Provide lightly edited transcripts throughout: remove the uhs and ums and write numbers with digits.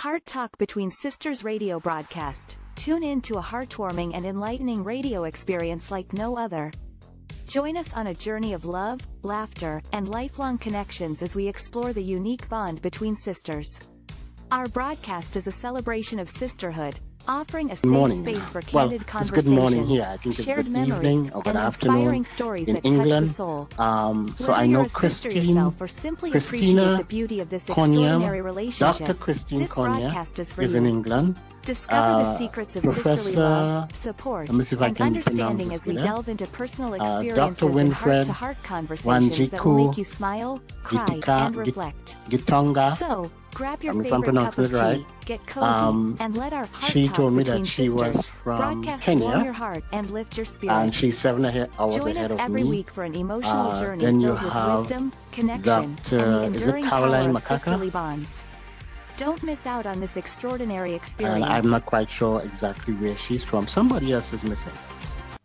Heart Talk Between Sisters radio broadcast. Tune in to a heartwarming and enlightening radio experience like no other. Join us on a journey of love, laughter, and lifelong connections as we explore the unique bond between sisters. Our broadcast is a celebration of sisterhood, offering a safe space for candid conversations, it's good morning here. I think it's shared good memories, evening or good and afternoon inspiring stories in that England. touch the soul. So I know Christina or simply appreciate the beauty of this extraordinary relationship. Dr. Christine This broadcast is for is you. in England. Discover the secrets of sisterly love, support, and understanding as we delve into personal experiences and heart-to-heart conversations that will make you smile, cry, and reflect. Gitonga. So, grab your favorite cup of tea, get cozy, and let our heart she talk told me between that she sisters was from broadcast Kenya, warm your heart and lift your spirits. and she's 7 hours Join ahead us of every me. week for an emotional journey Then you filled with have wisdom, connection, and the enduring Caroline power of Makaka? sisterly bonds. Don't miss out on this extraordinary experience. And I'm not quite sure exactly where she's from. Somebody else is missing.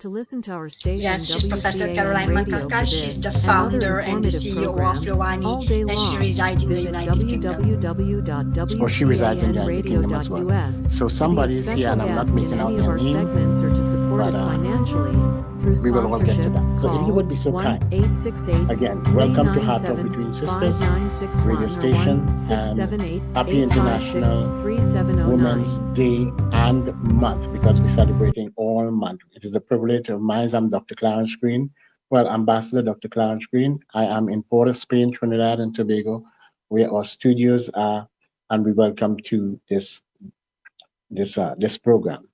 To listen to our station, Yes, she's Professor WCAM Caroline Radio Makaka. for She's this the and other founder and the informative CEO of programs Loani, all day and she long. resides in the Visit United Kingdom. Or she resides in the United Kingdom as well. www.wcanradio.us. So somebody is here, and I'm not making out their name. Segments or to support but, us financially through we will all get to sponsorship. that. So if you would be so kind. Again, welcome to Heart Talk Between Sisters radio station, and happy International Women's Day and month, because we're celebrating all month. It is a privilege of mine. I'm Dr. Clarence Green. Well, Ambassador Dr. Clarence Green. I am in Port of Spain, Trinidad and Tobago, where our studios are, and we welcome to this program.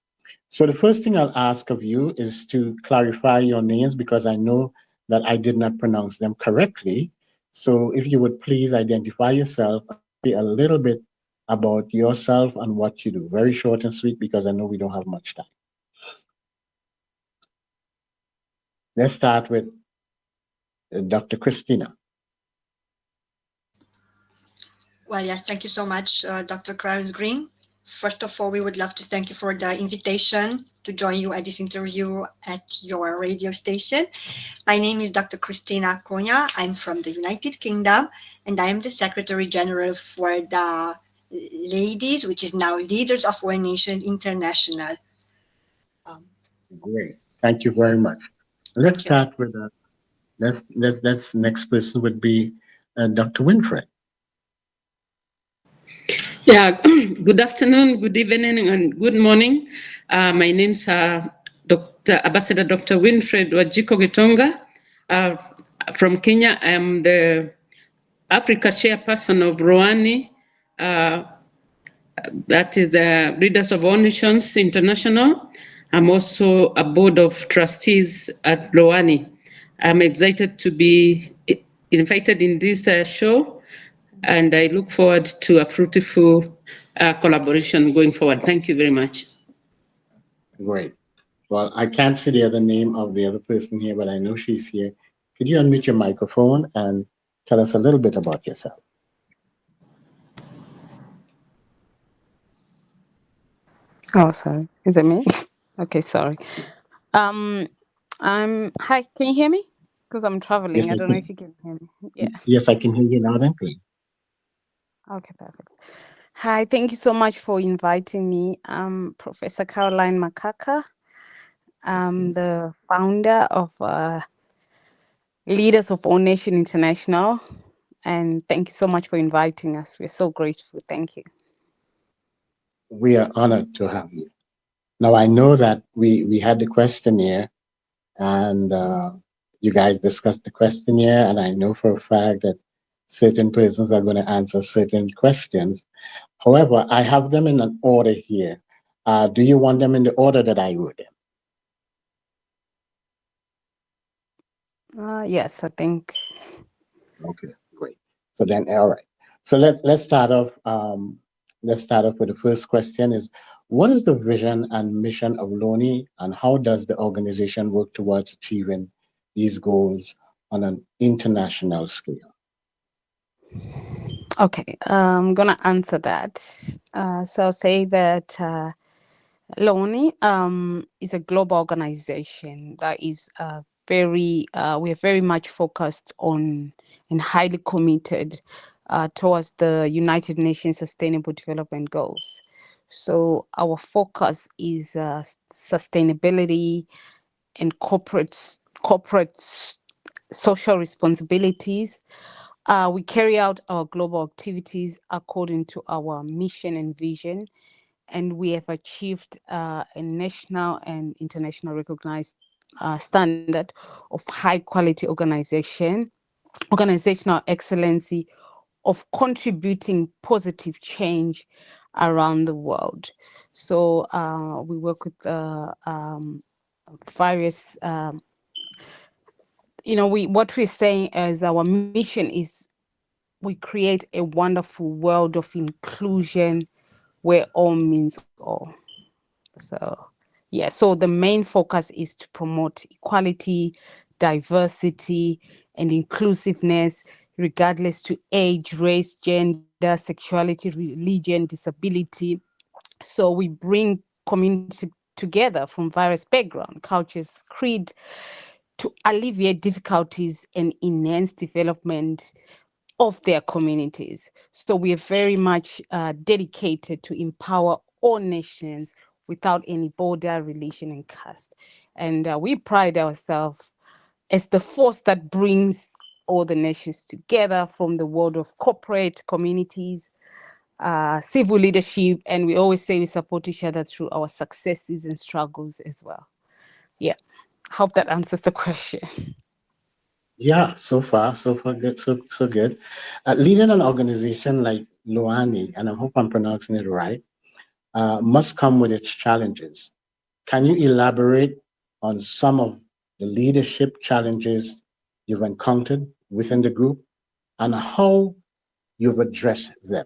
So the first thing I'll ask of you is to clarify your names, because I know that I did not pronounce them correctly. So if you would please identify yourself, say a little bit about yourself and what you do. Very short and sweet, because I know we don't have much time. Let's start with Dr. Christina. Well, yes, thank you so much, Dr. Clarence Green. First of all, we would love to thank you for the invitation to join you at this interview at your radio station. My name is Dr. Christina Konya. I'm from the United Kingdom, and I am the Secretary General for the Ladies, which is now Leaders of All Nations International. Great, thank you very much. Let's start with let's next person would be Dr. Winfred. Yeah, good afternoon, good evening, and good morning. My name's Ambassador Dr. Winfred Wajiko Gitonga from Kenya. I am the Africa chairperson of Loani, that is Leaders of All Nations International. I'm also a board of trustees at Loani. I'm excited to be invited in this show, and I look forward to a fruitful collaboration going forward. Thank you very much. Great. Well, I can't see the other name of the other person here, but I know she's here. Could you unmute your microphone and tell us a little bit about yourself? Oh, sorry. Is it me? Okay, sorry. Hi, can you hear me? Because I'm traveling. Yes, I don't know if you can hear me. Yeah. Yes, I can hear you loud and clear. Okay, perfect. Hi, thank you so much for inviting me. I'm Professor Caroline Makaka. I'm the founder of Leaders of All Nations International. And thank you so much for inviting us. We're so grateful. Thank you. We are honored to have you. Now, I know that we had the questionnaire, and you guys discussed the questionnaire, and I know for a fact that certain persons are going to answer certain questions. However, I have them in an order here. Do you want them in the order that I wrote them? Yes, I think. Okay, great. So then, all right. So let's start off. Let's start off with the first question: is what is the vision and mission of Loani, and how does the organization work towards achieving these goals on an international scale? Okay, I'm gonna answer that. So I'll say that Loani is a global organization that is we are very much focused on and highly committed towards the United Nations Sustainable Development Goals. So our focus is sustainability and corporate social responsibilities. We carry out our global activities according to our mission and vision, and we have achieved a national and international recognized standard of high quality organizational excellency, of contributing positive change around the world. So we work with various what we're saying as our mission is we create a wonderful world of inclusion where all means all. So yeah, so the main focus is to promote equality, diversity, and inclusiveness, regardless to age, race, gender, sexuality, religion, disability. So we bring community together from various backgrounds, cultures, creed, to alleviate difficulties and enhance development of their communities. So we are very much dedicated to empower all nations without any border, religion, and caste. And we pride ourselves as the force that brings all the nations together from the world of corporate communities, civil leadership, and we always say we support each other through our successes and struggles as well. Yeah, hope that answers the question. Yeah, so far good, so good. Leading an organization like Loani, and I hope I'm pronouncing it right, must come with its challenges. Can you elaborate on some of the leadership challenges you've encountered within the group and how you've addressed them?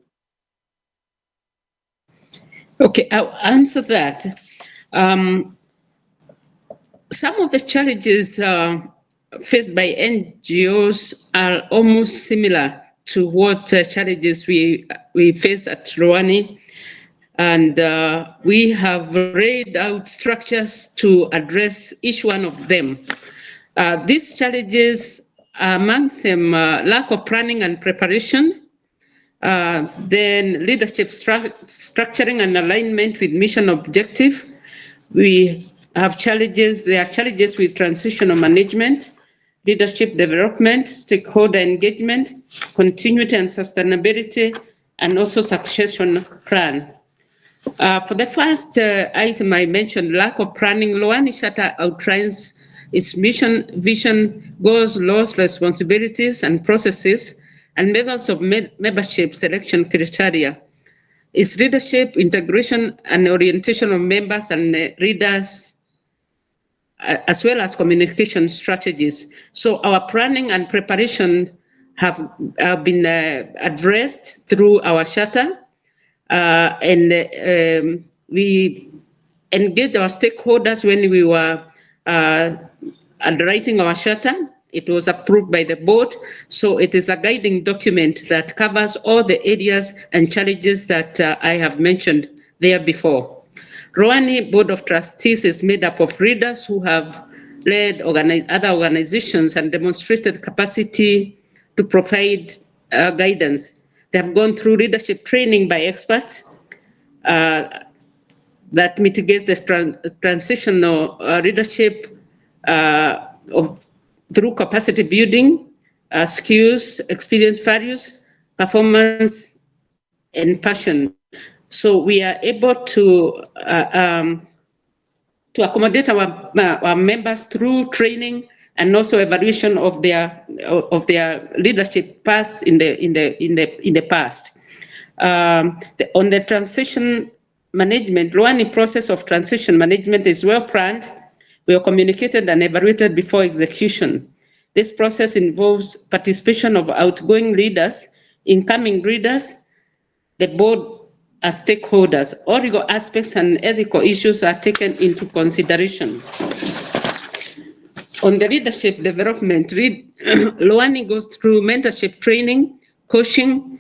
Okay, I'll answer that. Some of the challenges faced by NGOs are almost similar to what challenges we face at Loani. And we have laid out structures to address each one of them. These challenges are amongst them lack of planning and preparation, then leadership structuring and alignment with mission objective. We have challenges, there are challenges with transitional management, leadership development, stakeholder engagement, continuity and sustainability, and also succession plan. For the first item I mentioned, lack of planning, Loani Charter outlines its mission, vision, goals, laws, responsibilities, and processes, and methods of membership selection criteria. Its leadership, integration, and orientation of members and leaders, as well as communication strategies. So our planning and preparation have been addressed through our charter. And we engaged our stakeholders when we were underwriting our charter. It was approved by the board, so it is a guiding document that covers all the areas and challenges that I have mentioned there before. Loani Board of Trustees is made up of leaders who have led other organizations and demonstrated capacity to provide guidance. They have gone through leadership training by experts that mitigates the transitional leadership through capacity building, skills, experience, values, performance, and passion. So we are able to accommodate our members through training and also evaluation of their leadership path in the past. On the transition management, Loani process of transition management is well planned. We are communicated and evaluated before execution. This process involves participation of outgoing leaders, incoming leaders, the board as stakeholders. All legal aspects and ethical issues are taken into consideration. On the leadership development, Loani goes through mentorship training, coaching,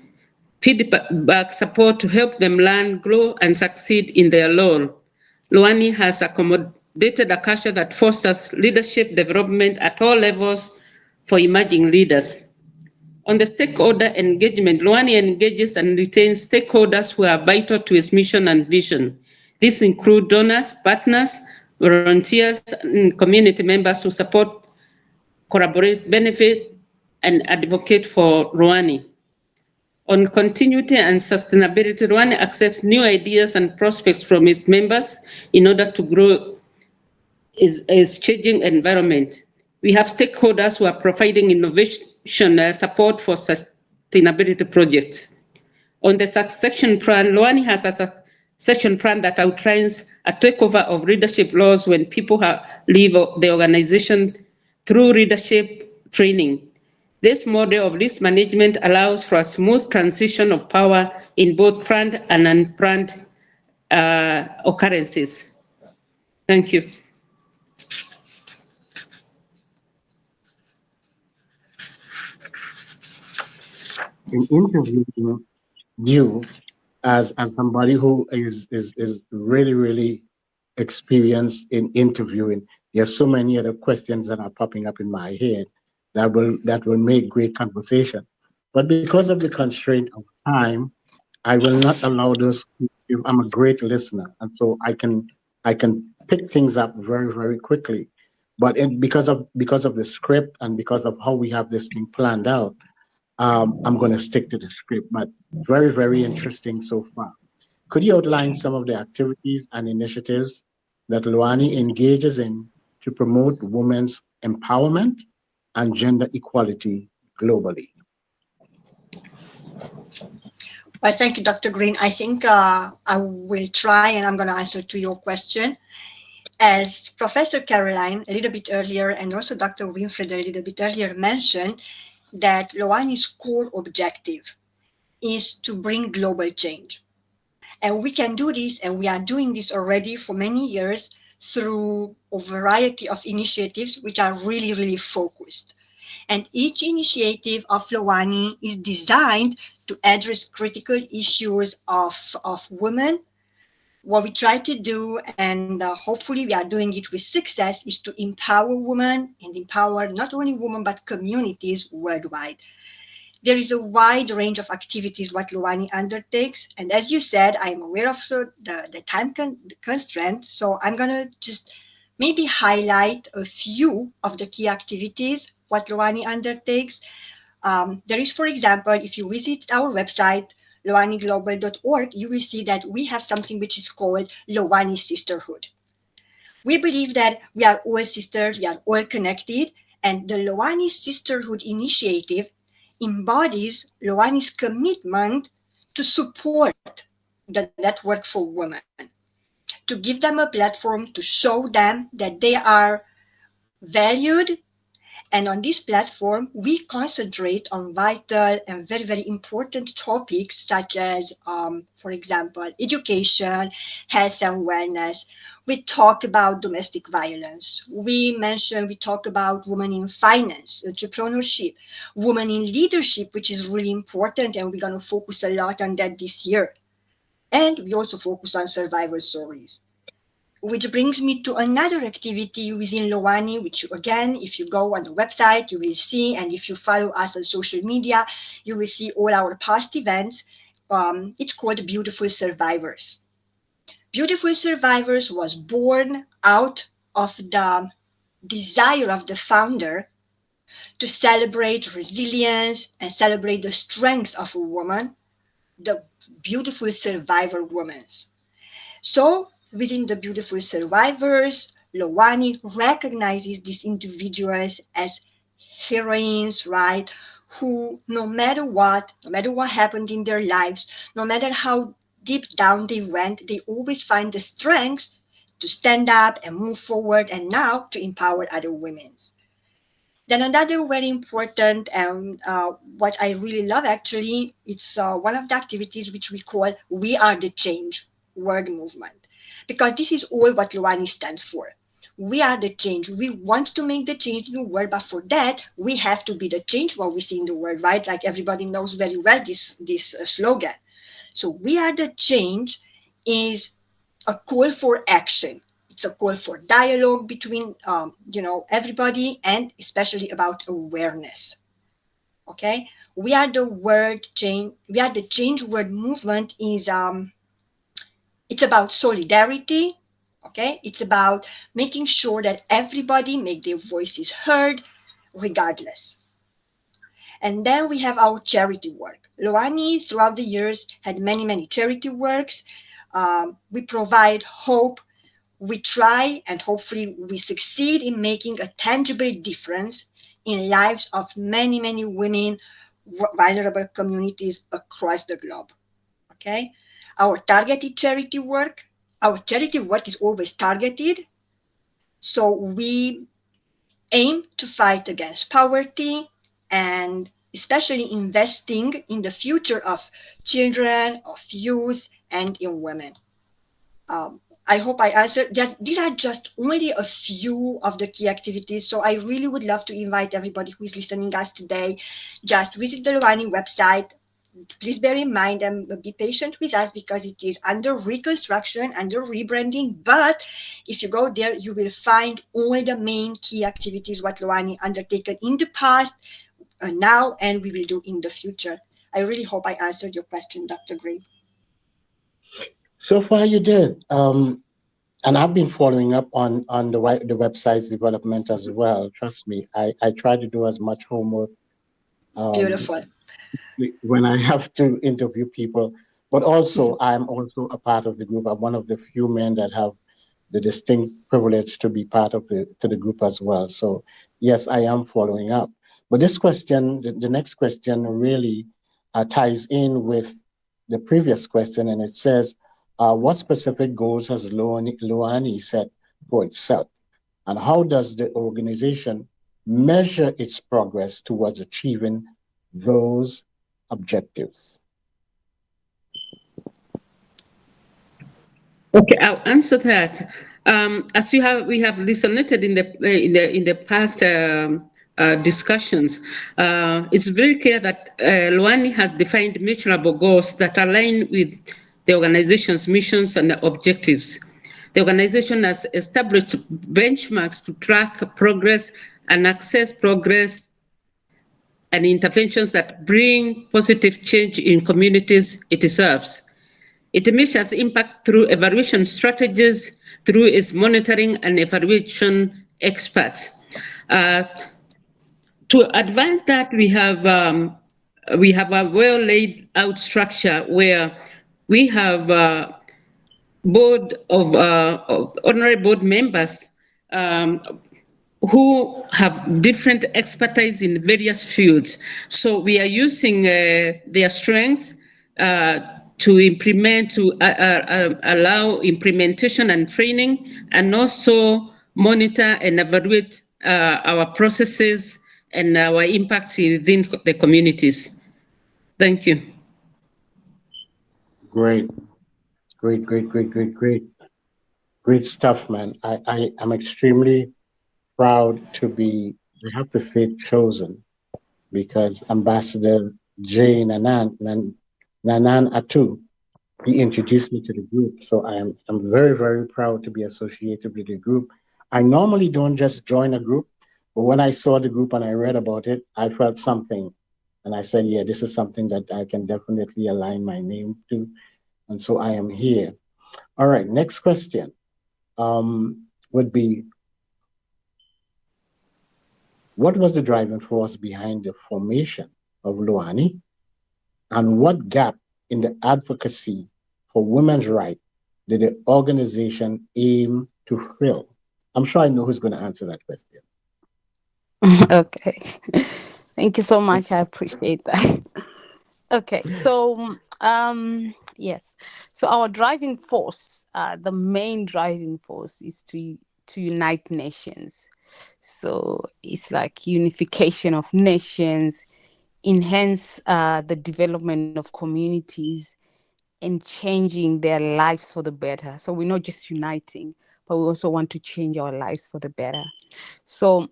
feedback support to help them learn, grow, and succeed in their role. Loani has accommodated a culture that fosters leadership development at all levels for emerging leaders. On the stakeholder engagement, Loani engages and retains stakeholders who are vital to its mission and vision. These include donors, partners, volunteers, and community members who support, collaborate, benefit, and advocate for Loani. On continuity and sustainability, Loani accepts new ideas and prospects from its members in order to grow its changing environment. We have stakeholders who are providing innovation support for sustainability projects. On the succession plan, Loani has a succession plan that outlines a takeover of leadership roles when people leave the organization through leadership training. This model of risk management allows for a smooth transition of power in both planned and unplanned occurrences. Thank you. In interviewing you as somebody who is really experienced in interviewing, there's so many other questions that are popping up in my head that will make great conversation. But because of the constraint of time, I will not allow those. I'm a great listener, and so I can pick things up very quickly. But because of the script and because of how we have this thing planned out, I'm going to stick to the script. But very interesting so far. Could you outline some of the activities and initiatives that Loani engages in to promote women's empowerment and gender equality globally? Well, thank you, Dr. Green. I think I will try and I'm going to answer to your question. As Professor Caroline a little bit earlier and also Dr. Winfred a little bit earlier mentioned, that Loani's core objective is to bring global change. And we can do this, and we are doing this already for many years through a variety of initiatives which are really focused. And each initiative of Loani is designed to address critical issues of women. What we try to do, and hopefully we are doing it with success, is to empower women and empower not only women but communities worldwide. There is a wide range of activities what Loani undertakes, and as you said, I'm aware of the time constraint, so I'm going to just maybe highlight a few of the key activities what Loani undertakes. There is, for example, if you visit our website, loaniglobal.org, you will see that we have something which is called Loani Sisterhood. We believe that we are all sisters, we are all connected, and the Loani Sisterhood initiative embodies Loani's commitment to support the network for women, to give them a platform to show them that they are valued. And on this platform, we concentrate on vital and very important topics such as, for example, education, health and wellness. We talk about domestic violence. We talk about women in finance, entrepreneurship, women in leadership, which is really important, and we're going to focus a lot on that this year. And we also focus on survival stories. Which brings me to another activity within Loani, which again, if you go on the website, you will see, and if you follow us on social media, you will see all our past events. It's called Beautiful Survivors. Beautiful Survivors was born out of the desire of the founder to celebrate resilience and celebrate the strength of a woman, the beautiful survivor women. So within the Beautiful Survivors, Loani recognizes these individuals as heroines, right? Who, no matter what happened in their lives, no matter how deep down they went, they always find the strength to stand up and move forward, and now to empower other women. Then another very important and what I really love actually, it's one of the activities which we call We Are the Change World Movement. Because this is all what Loani stands for. We are the change. We want to make the change in the world, but for that, we have to be the change what we see in the world, right? Like everybody knows very well this slogan. So we are the change is a call for action. It's a call for dialogue between, everybody, and especially about awareness. Okay, we are the word change. We are the change word movement. It's about solidarity. Okay, it's about making sure that everybody make their voices heard, regardless. And then we have our charity work. Loani, throughout the years, had many charity works. We provide hope. We try and hopefully we succeed in making a tangible difference in lives of many women, vulnerable communities across the globe. Okay, our targeted charity work. Our charity work is always targeted, so we aim to fight against poverty and especially investing in the future of children, of youth, and in women. I hope I answered that. These are just only a few of the key activities. So I really would love to invite everybody who is listening us today, just visit the Loani website. Please bear in mind and be patient with us because it is under reconstruction, under rebranding. But if you go there, you will find all the main key activities what Loani undertaken in the past, now, and we will do in the future. I really hope I answered your question, Dr. Gray. So far, you did. And I've been following up on the website's development as well. Trust me, I try to do as much homework um, Beautiful. when I have to interview people. But also, I'm also a part of the group. I'm one of the few men that have the distinct privilege to be part of the group as well. So yes, I am following up. But this question, the next question, really ties in with the previous question, and it says, "What specific goals has Loani set for itself, and how does the organization measure its progress towards achieving those objectives?" Okay, I'll answer that. As we have listened in the past discussions, it's very clear that Loani has defined measurable goals that align with the organization's missions and objectives. The organization has established benchmarks to track progress and assess progress and interventions that bring positive change in communities it serves. It measures impact through evaluation strategies, through its monitoring and evaluation experts. To advance that, we have a well laid out structure where we have of honorary board members who have different expertise in various fields. So we are using their strengths to implement, to allow implementation and training, and also monitor and evaluate our processes and our impacts within the communities. Thank you. Great, great stuff, man. I am extremely proud to be, I have to say, chosen because Ambassador J. Nanan Atu, he introduced me to the group. So I'm very proud to be associated with the group. I normally don't just join a group, but when I saw the group and I read about it, I felt something. And I said, yeah, this is something that I can definitely align my name to. And so I am here. All right, next question would be, what was the driving force behind the formation of Loani, and what gap in the advocacy for women's rights did the organization aim to fill? I'm sure I know who's going to answer that question. Okay. Thank you so much. I appreciate that. Okay. So, yes. So our driving force, the main driving force is to unite nations. So it's like unification of nations, enhance the development of communities, and changing their lives for the better. So we're not just uniting, but we also want to change our lives for the better. So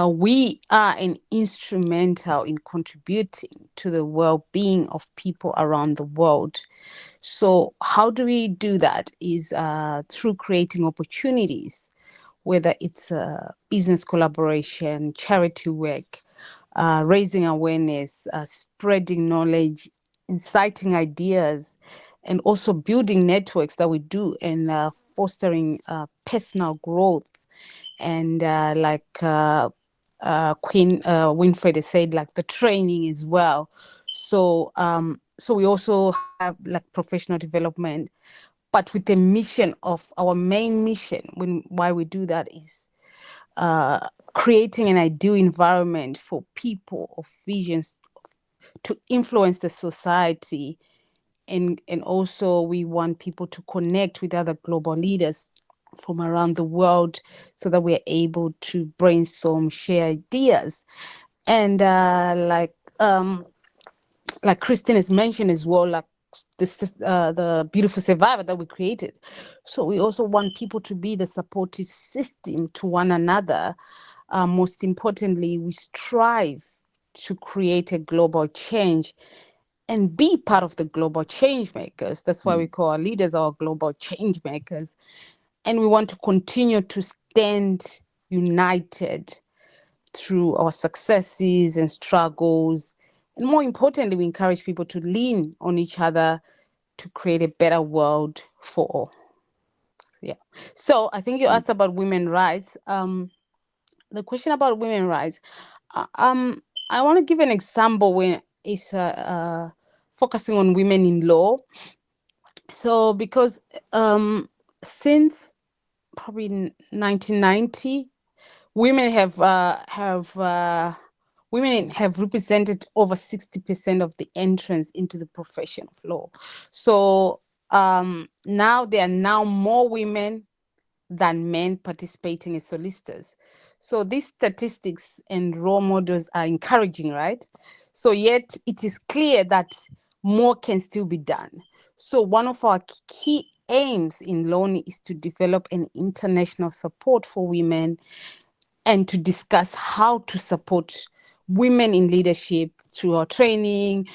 we are an instrumental in contributing to the well-being of people around the world. So how do we do that? Is through creating opportunities, whether it's business collaboration, charity work, raising awareness, spreading knowledge, inciting ideas, and also building networks that we do, and fostering personal growth. And Queen Winfred has said, like the training as well. So we also have like professional development, but with the mission of our main mission. Why we do that is creating an ideal environment for people of visions to influence the society, and also we want people to connect with other global leaders from around the world, so that we're able to brainstorm, share ideas, and like Christine has mentioned as well, like this is the beautiful survivor that we created. So we also want people to be the supportive system to one another. Most importantly, we strive to create a global change and be part of the global change makers. That's why we call our leaders our global change makers. And we want to continue to stand united through our successes and struggles. And more importantly, we encourage people to lean on each other to create a better world for all. Yeah. So I think you asked about women's rights. The question about women's rights, I want to give an example when it's focusing on women in law. So because since probably 1990, women have represented over 60% of the entrance into the profession of law. So now there are now more women than men participating as solicitors. So these statistics and role models are encouraging, right? So yet it is clear that more can still be done. So one of our key aims in Loani is to develop an international support for women and to discuss how to support women in leadership through our training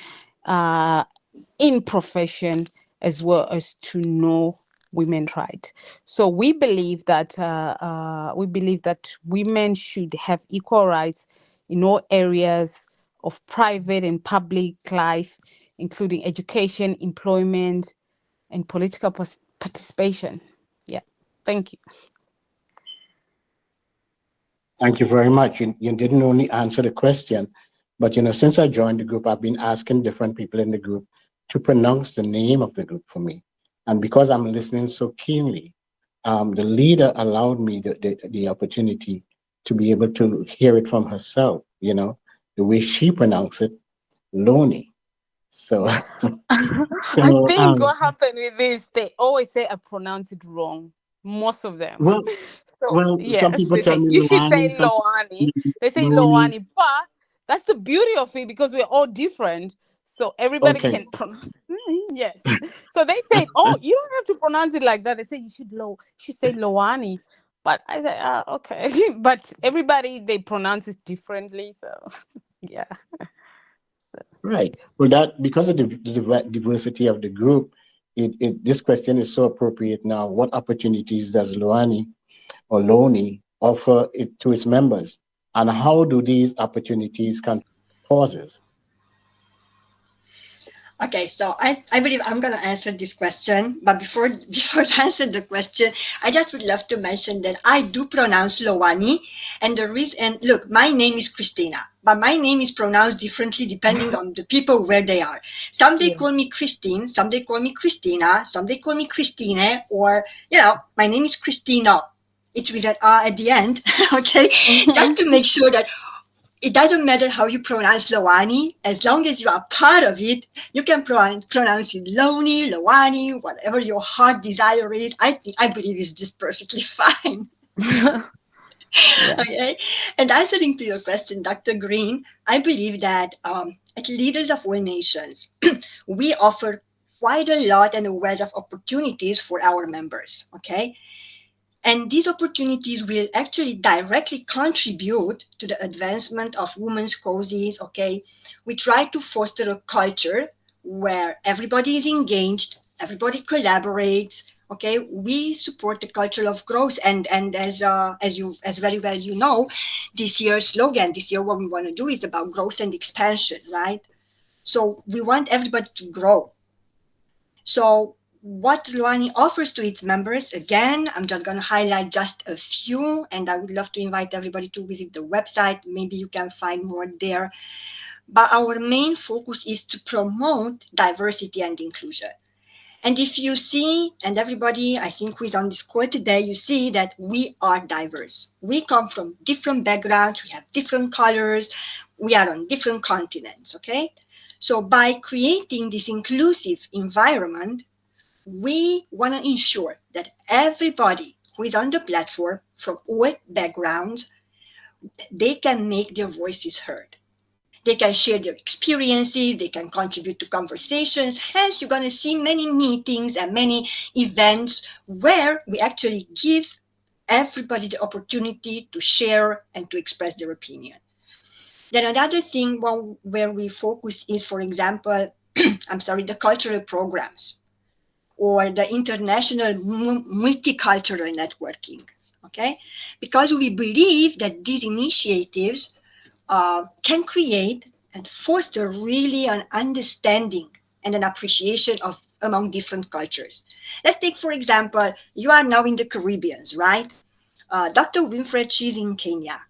in profession, as well as to know women's rights. So we believe that women should have equal rights in all areas of private and public life, including education, employment, and political participation. Yeah, thank you. Thank you very much. You didn't only answer the question, but since I joined the group, I've been asking different people in the group to pronounce the name of the group for me. And because I'm listening so keenly, the leader allowed me the opportunity to be able to hear it from herself, the way she pronounced it, Loani. So, I think what happened with this, they always say I pronounce it wrong. Most of them. Some people tell me you should say Loani, Loani. They say Loani, but that's the beauty of it, because we're all different. So everybody can pronounce. Yes. So they say, "Oh, you don't have to pronounce it like that." They say you should say Loani. But I say, okay. But everybody, they pronounce it differently. So yeah. Right. Well, that because of the diversity of the group, this question is so appropriate now. What opportunities does Loani or Loani offer it to its members, and how do these opportunities can causes? Okay, so I believe I'm going to answer this question. But before I answer the question, I just would love to mention that I do pronounce Loani. And the reason, and look, my name is Christina, but my name is pronounced differently depending on the people where they are. Some they call me Christine, some they call me Christina, some they call me Christine, or, my name is Christina. It's with an R at the end, okay? Just to make sure that it doesn't matter how you pronounce Loani, as long as you are part of it, you can pronounce it Loani, Loani, whatever your heart desire is. I believe it's just perfectly fine. Okay. And answering to your question, Dr. Green, I believe that at Leaders of All Nations, we offer quite a lot and a wealth of opportunities for our members. Okay. And these opportunities will actually directly contribute to the advancement of women's causes, okay? We try to foster a culture where everybody is engaged, everybody collaborates, Okay, we support the culture of growth, and as very well you know, this year's slogan, this year what we want to do is about growth and expansion, right? So we want everybody to grow. So what Loani offers to its members, again, I'm just going to highlight just a few, and I would love to invite everybody to visit the website. Maybe you can find more there. But our main focus is to promote diversity and inclusion. And if you see, and everybody, I think who is on this call today, you see that we are diverse. We come from different backgrounds, we have different colors, we are on different continents, okay? So by creating this inclusive environment, we want to ensure that everybody who is on the platform from all backgrounds, they can make their voices heard. They can share their experiences, they can contribute to conversations. Hence, you're going to see many meetings and many events where we actually give everybody the opportunity to share and to express their opinion. Then another thing where we focus is, for example, the cultural programs or the international multicultural networking, okay? Because we believe that these initiatives can create and foster really an understanding and an appreciation of among different cultures. Let's take, for example, you are now in the Caribbean, right? Dr. Winfred, she's in Kenya.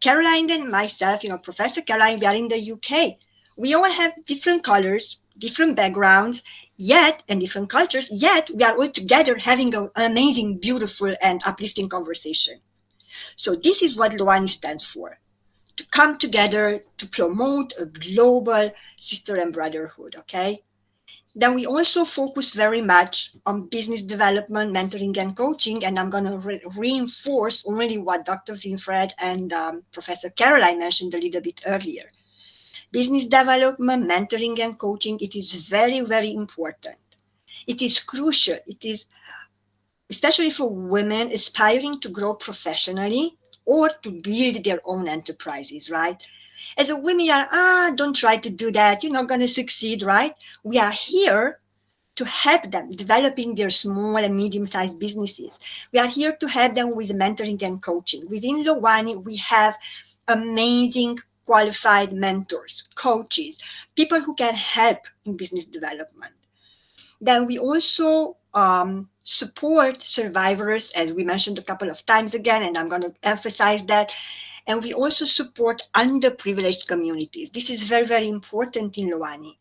Caroline and myself, Professor Caroline, we are in the UK. We all have different colors, different backgrounds, and different cultures, yet we are all together having an amazing, beautiful, and uplifting conversation. So this is what Loani stands for. To come together to promote a global sister and brotherhood, okay? Then we also focus very much on business development, mentoring, and coaching, and I'm going to reinforce only what Dr. Winfred and Professor Caroline mentioned a little bit earlier. Business development, mentoring, and coaching, it is very, very important. It is crucial. It is especially for women aspiring to grow professionally or to build their own enterprises, right? As a women, don't try to do that. You're not going to succeed, right? We are here to help them developing their small and medium-sized businesses. We are here to help them with mentoring and coaching. Within Loani, we have amazing qualified mentors, coaches, people who can help in business development. Then we also support survivors, as we mentioned a couple of times again, and I'm going to emphasize that. And we also support underprivileged communities. This is very, very important in Loani.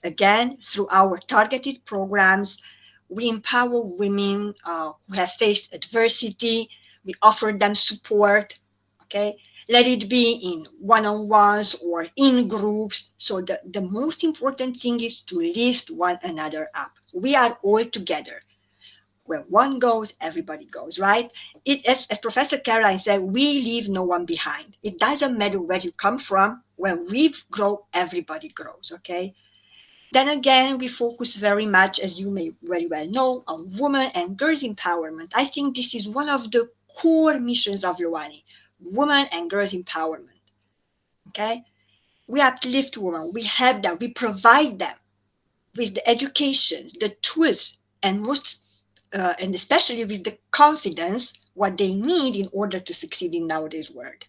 Again, through our targeted programs, we empower women who have faced adversity. We offer them support, okay? Let it be in one-on-ones or in groups. So the most important thing is to lift one another up. We are all together. Where one goes, everybody goes, right? As Professor Caroline said, we leave no one behind. It doesn't matter where you come from. When we grow, everybody grows, okay? Then again, we focus very much, as you may very well know, on women and girls empowerment. I think this is one of the core missions of Loani, women and girls empowerment, okay? We uplift women, we help them, we provide them with the education, the tools, and and especially with the confidence what they need in order to succeed in nowadays world.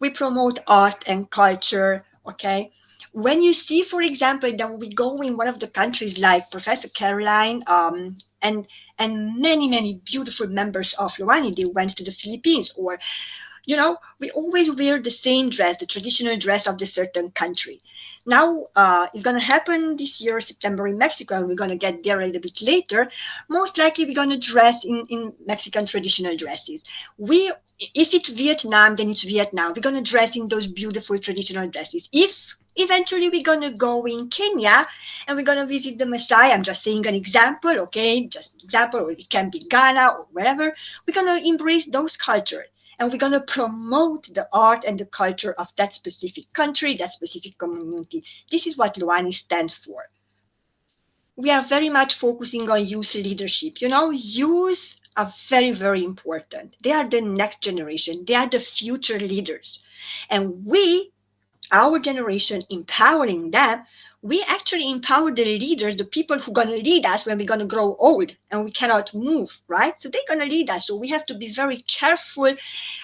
We promote art and culture, okay? When you see, for example, that we go in one of the countries like Professor Caroline and many beautiful members of Loani, they went to the Philippines, or we always wear the same dress, the traditional dress of the certain country. Now, it's going to happen this year, September, in Mexico, and we're going to get there a little bit later. Most likely, we're going to dress in Mexican traditional dresses. If it's Vietnam, then it's Vietnam. We're going to dress in those beautiful traditional dresses. If eventually we're going to go in Kenya and we're going to visit the Maasai, I'm just saying an example, okay? Just an example, or it can be Ghana or wherever. We're going to embrace those cultures. And we're going to promote the art and the culture of that specific country, that specific community. This is what Loani stands for. We are very much focusing on youth leadership. Youth are very, very important. They are the next generation. They are the future leaders. And we, our generation empowering them, we actually empower the leaders, the people who are going to lead us when we're going to grow old and we cannot move, right? So they're going to lead us. So we have to be very careful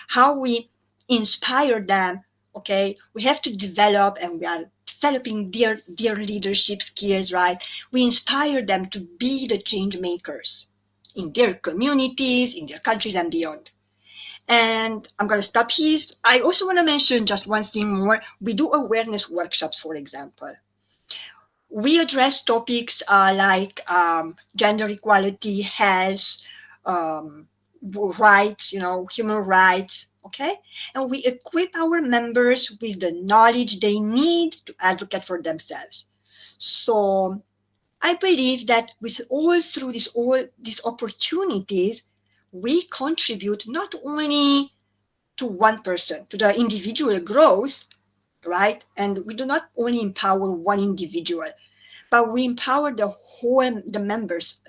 how we inspire them. Okay, we have to develop, and we are developing their leadership skills, right? We inspire them to be the change makers in their communities, in their countries, and beyond. And I'm going to stop here. I also want to mention just one thing more. We do awareness workshops, for example. We address topics like gender equality, health, rights, human rights, okay? And we equip our members with the knowledge they need to advocate for themselves. So I believe that with all these opportunities, we contribute not only to one person, to the individual growth, right? And we do not only empower one individual, but we empower the members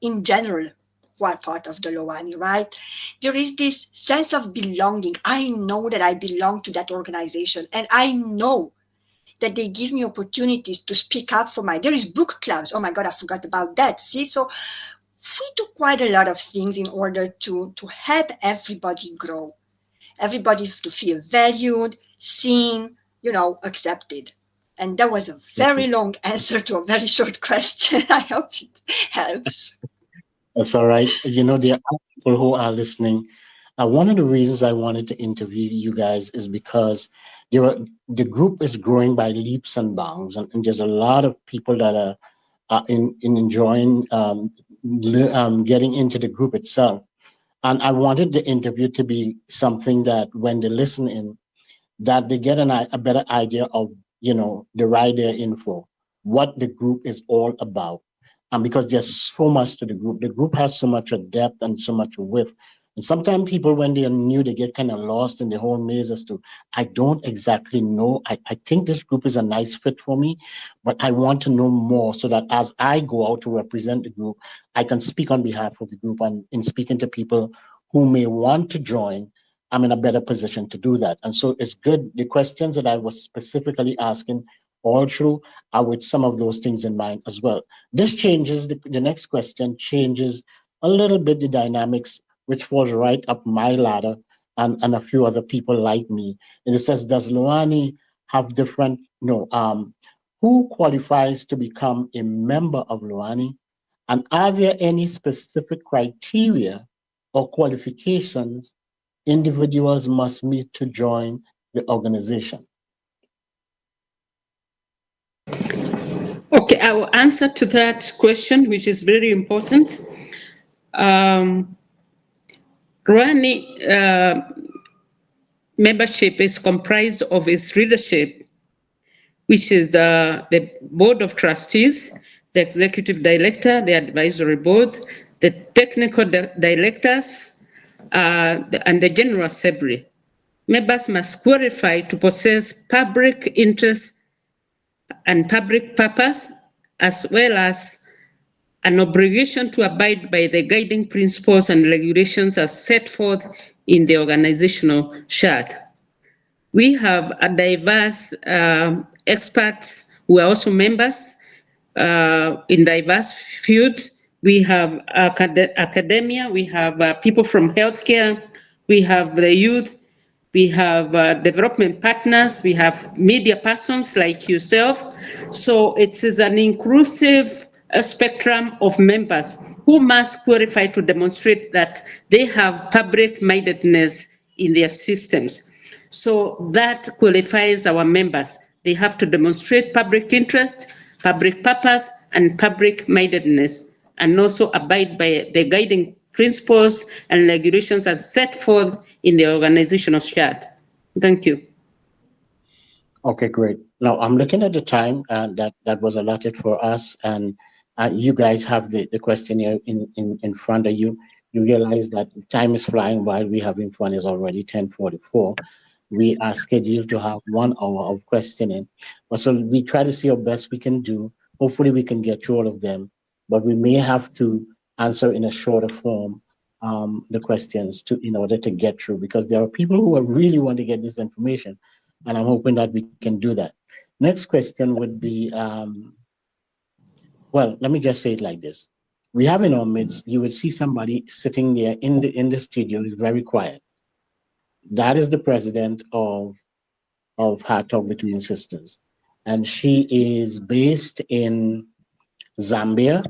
in general who are part of the Loani, right? There is this sense of belonging. I know that I belong to that organization, and I know that they give me opportunities to speak up for there is book clubs. Oh my God, I forgot about that. See, so we do quite a lot of things in order to help everybody grow, everybody to feel valued, seen, accepted. And that was a very long answer to a very short question. I hope it helps. That's all right. There are people who are listening. One of the reasons I wanted to interview you guys is because the group is growing by leaps and bounds, and there's a lot of people that are in enjoying getting into the group itself. And I wanted the interview to be something that when they listen in, that they get a better idea of, the rider info, what the group is all about. And because there's so much to the group has so much of depth and so much of width. And sometimes people, when they are new, they get kind of lost in the whole maze as to, I don't exactly know. I think this group is a nice fit for me, but I want to know more so that as I go out to represent the group, I can speak on behalf of the group, and in speaking to people who may want to join, I'm in a better position to do that. And so it's good. The questions that I was specifically asking all through are with some of those things in mind as well. This changes, the next question changes a little bit the dynamics, which falls right up my ladder and a few other people like me. And it says, does Loani have different, who qualifies to become a member of Loani? And are there any specific criteria or qualifications individuals must meet to join the organization? Okay, I will answer to that question, which is very important. Loani membership is comprised of its leadership, which is the board of trustees, the executive director, the advisory board, the technical directors, and the general assembly. Members must qualify to possess public interest and public purpose, as well as an obligation to abide by the guiding principles and regulations as set forth in the organizational chart. We have a diverse experts who are also members in diverse fields. We have academia, we have people from healthcare, we have the youth, we have development partners, we have media persons like yourself. So it is an inclusive spectrum of members who must qualify to demonstrate that they have public-mindedness in their systems. So that qualifies our members. They have to demonstrate public interest, public purpose, and public-mindedness, and also abide by the guiding principles and regulations as set forth in the organizational chart. Thank you. Okay, great. Now I'm looking at the time that was allotted for us, and you guys have the questionnaire in front of you. You realize that time is flying while we have in front is already 10:44. We are scheduled to have 1 hour of questioning. But so we try to see how best we can do. Hopefully we can get through all of them, but we may have to answer in a shorter form the questions in order to get through, because there are people who really want to get this information. And I'm hoping that we can do that. Next question would be, well, let me just say it like this. We have in our midst, you would see somebody sitting there in the studio, is very quiet. That is the president of Heart Talk Between Sisters. And she is based in Zambia,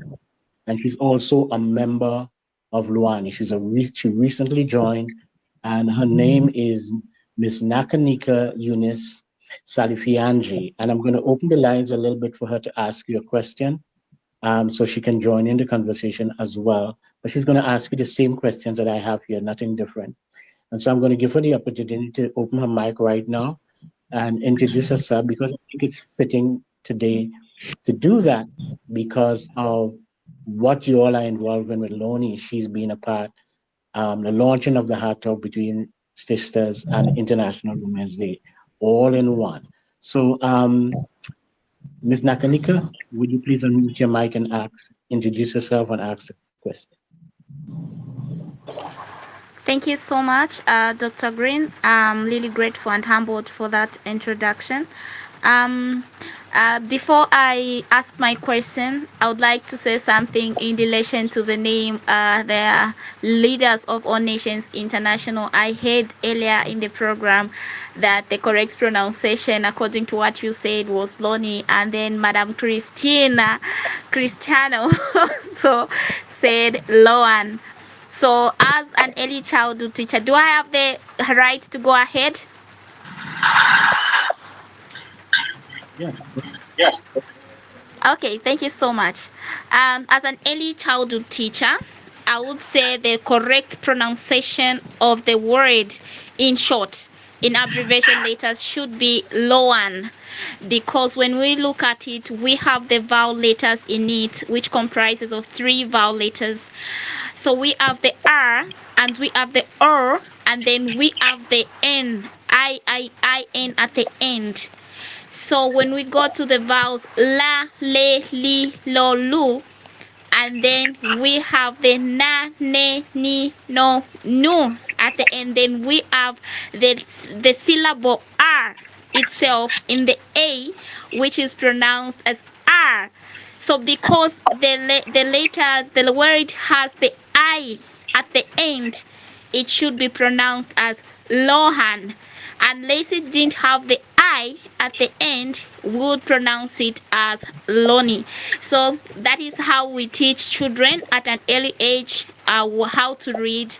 and she's also a member of Loani. She recently joined, and her name is Miss Nakanika Eunice Salifianji. And I'm going to open the lines a little bit for her to ask you a question, so she can join in the conversation as well. But she's going to ask you the same questions that I have here, nothing different. And so I'm going to give her the opportunity to open her mic right now and introduce herself, because I think it's fitting today to do that because of what you all are involved in with Loani. She's been a part, the launching of the Heart Talk Between Sisters and International Women's Day, all in one. So, Ms. Nakanika, would you please unmute your mic and introduce yourself and ask the question? Thank you so much, Dr. Green. I'm really grateful and humbled for that introduction. Before I ask my question, I would like to say something in relation to the name. They are Leaders of All Nations International. I heard earlier in the program that the correct pronunciation, according to what you said, was Loani, and then Madam Cristiano so said Loan. So as an early childhood teacher, do I have the right to go ahead? Yes. Yes. Okay, thank you so much. As an early childhood teacher, I would say the correct pronunciation of the word, in short, in abbreviation letters, should be Loan, because when we look at it, we have the vowel letters in it, which comprises of 3 vowel letters. So we have the R, and we have the R, and then we have the N, I-N at the end. So when we go to the vowels la, le, li, lo, lu, and then we have the na, ne, ni, no, nu at the end, then we have the syllable R itself in the A, which is pronounced as R. So because the word has the I at the end, it should be pronounced as Lohan. Unless it didn't have the I at the end, we would pronounce it as Loni. So that is how we teach children at an early age how to read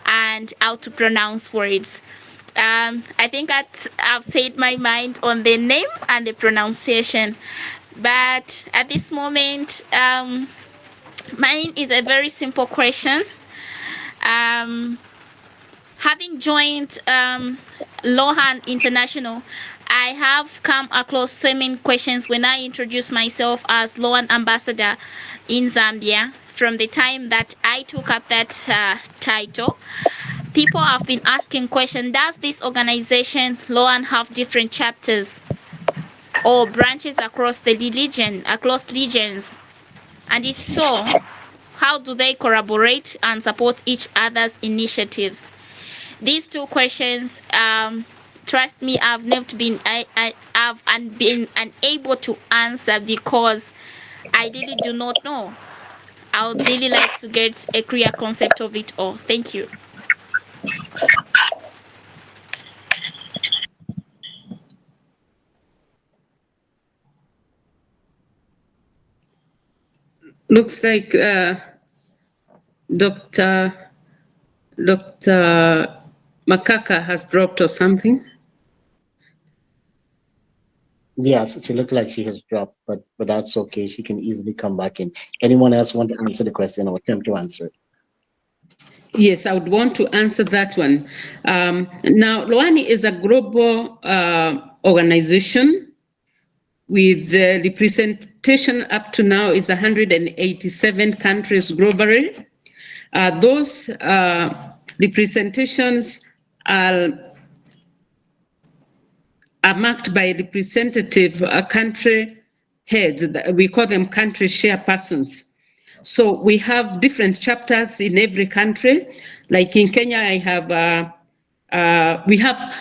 and how to pronounce words. I think I've said my mind on the name and the pronunciation. But at this moment, mine is a very simple question. Having joined Lohan International, I have come across so many questions when I introduced myself as Loan Ambassador in Zambia. From the time that I took up that title, people have been asking questions: does this organization, Loan, have different chapters or branches across the regions? And if so, how do they collaborate and support each other's initiatives? These 2 questions, trust me, I've never been unable to answer because I really do not know. I would really like to get a clear concept of it all. Thank you. Looks like Dr. Makaka has dropped or something. Yes, she looked like she has dropped, but that's okay. She can easily come back in. Anyone else want to answer the question or attempt to answer it? Yes, I would want to answer that one. Now, Loani is a global organization with representation up to now is 187 countries globally. Those representations are marked by representative country heads. We call them country chairpersons. So we have different chapters in every country. Like in Kenya, I have We have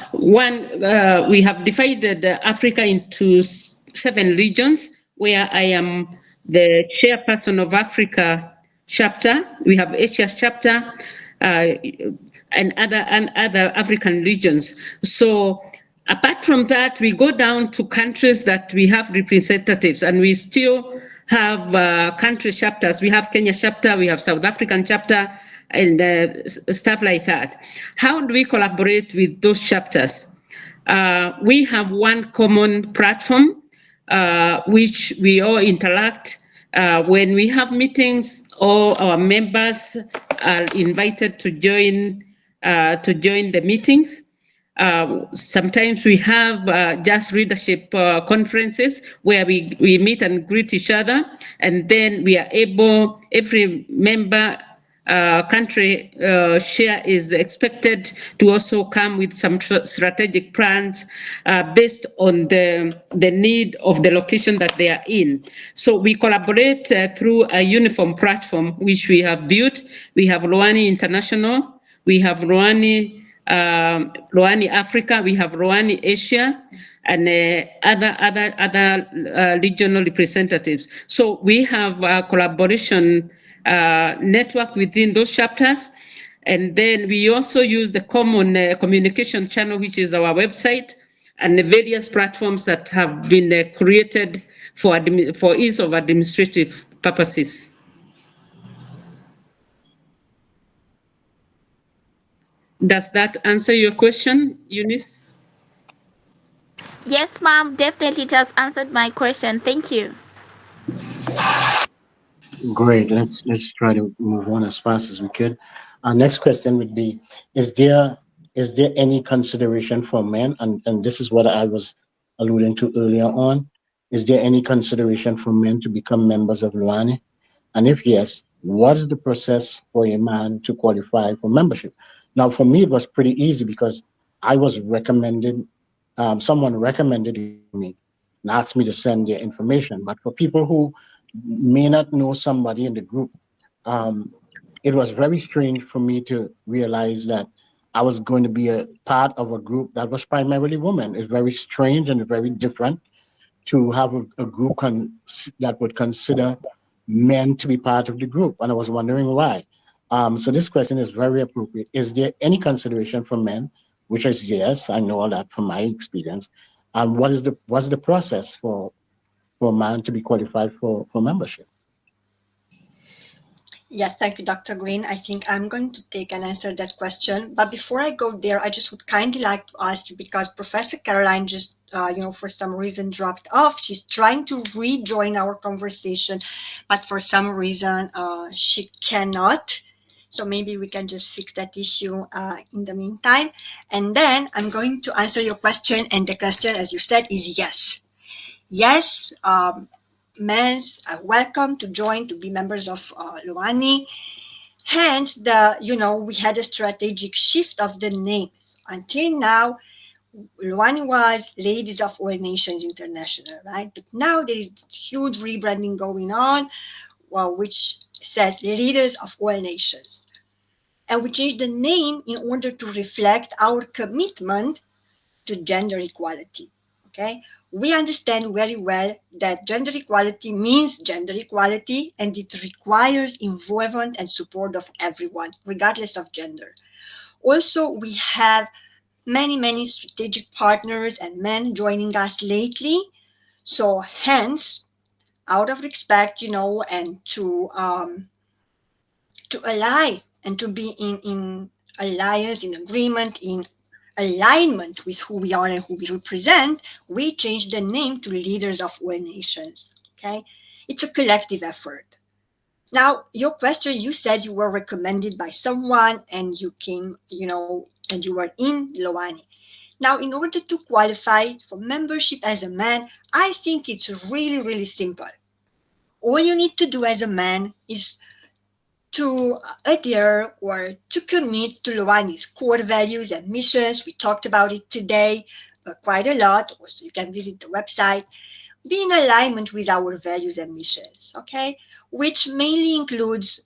divided Africa into 7 regions, where I am the chairperson of Africa chapter. We have Asia chapter, and other African regions. So apart from that, we go down to countries that we have representatives, and we still have country chapters. We have Kenya chapter, we have South African chapter, and stuff like that. How do we collaborate with those chapters? We have one common platform which we all interact. When we have meetings, all our members are invited to join the meetings. Sometimes we have just leadership conferences where we meet and greet each other, and then we are able, every member country share is expected to also come with some strategic plans based on the need of the location that they are in. So we collaborate through a uniform platform which we have built. We have Loani International, we have Loani Africa, we have Loani Asia, and other regional representatives. So we have a collaboration network within those chapters, and then we also use the common communication channel, which is our website, and the various platforms that have been created for ease of administrative purposes. Does that answer your question, Eunice? Yes, ma'am, definitely just answered my question. Thank you. Great. Let's try to move on as fast as we could. Our next question would be: Is there any consideration for men? And this is what I was alluding to earlier on. Is there any consideration for men to become members of Loani? And if yes, what is the process for a man to qualify for membership? Now, for me, it was pretty easy because I was recommended. Someone recommended it to me and asked me to send their information. But for people who may not know somebody in the group, it was very strange for me to realize that I was going to be a part of a group that was primarily women. It's very strange and very different to have a group that would consider men to be part of the group. And I was wondering why. So this question is very appropriate. Is there any consideration for men? Which is yes, I know all that from my experience. What's the process for a man to be qualified for membership? Yes, thank you, Dr. Green. I think I'm going to take and answer that question. But before I go there, I just would kindly like to ask you, because Professor Caroline just, for some reason dropped off. She's trying to rejoin our conversation, but for some reason she cannot. So maybe we can just fix that issue in the meantime. And then I'm going to answer your question. And the question, as you said, is yes. Yes, men are welcome to join, to be members of Loani. Hence, we had a strategic shift of the name. Until now, Loani was Ladies of All Nations International, right? But now there is huge rebranding going on, which says Leaders of All Nations. And we changed the name in order to reflect our commitment to gender equality. Okay, we understand very well that gender equality means gender equality, and it requires involvement and support of everyone, regardless of gender. Also, we have many strategic partners and men joining us lately. So hence, out of respect, and to ally and to be in alliance, in agreement, in alignment with who we are and who we represent, we changed the name to Leaders of All Nations. Okay, it's a collective effort. Now, your question, you said you were recommended by someone and you came, and you were in Loani. Now, in order to qualify for membership as a man, I think it's really simple. All you need to do as a man is to adhere or to commit to Loani's core values and missions. We talked about it today quite a lot. Also, you can visit the website. Be in alignment with our values and missions, okay? Which mainly includes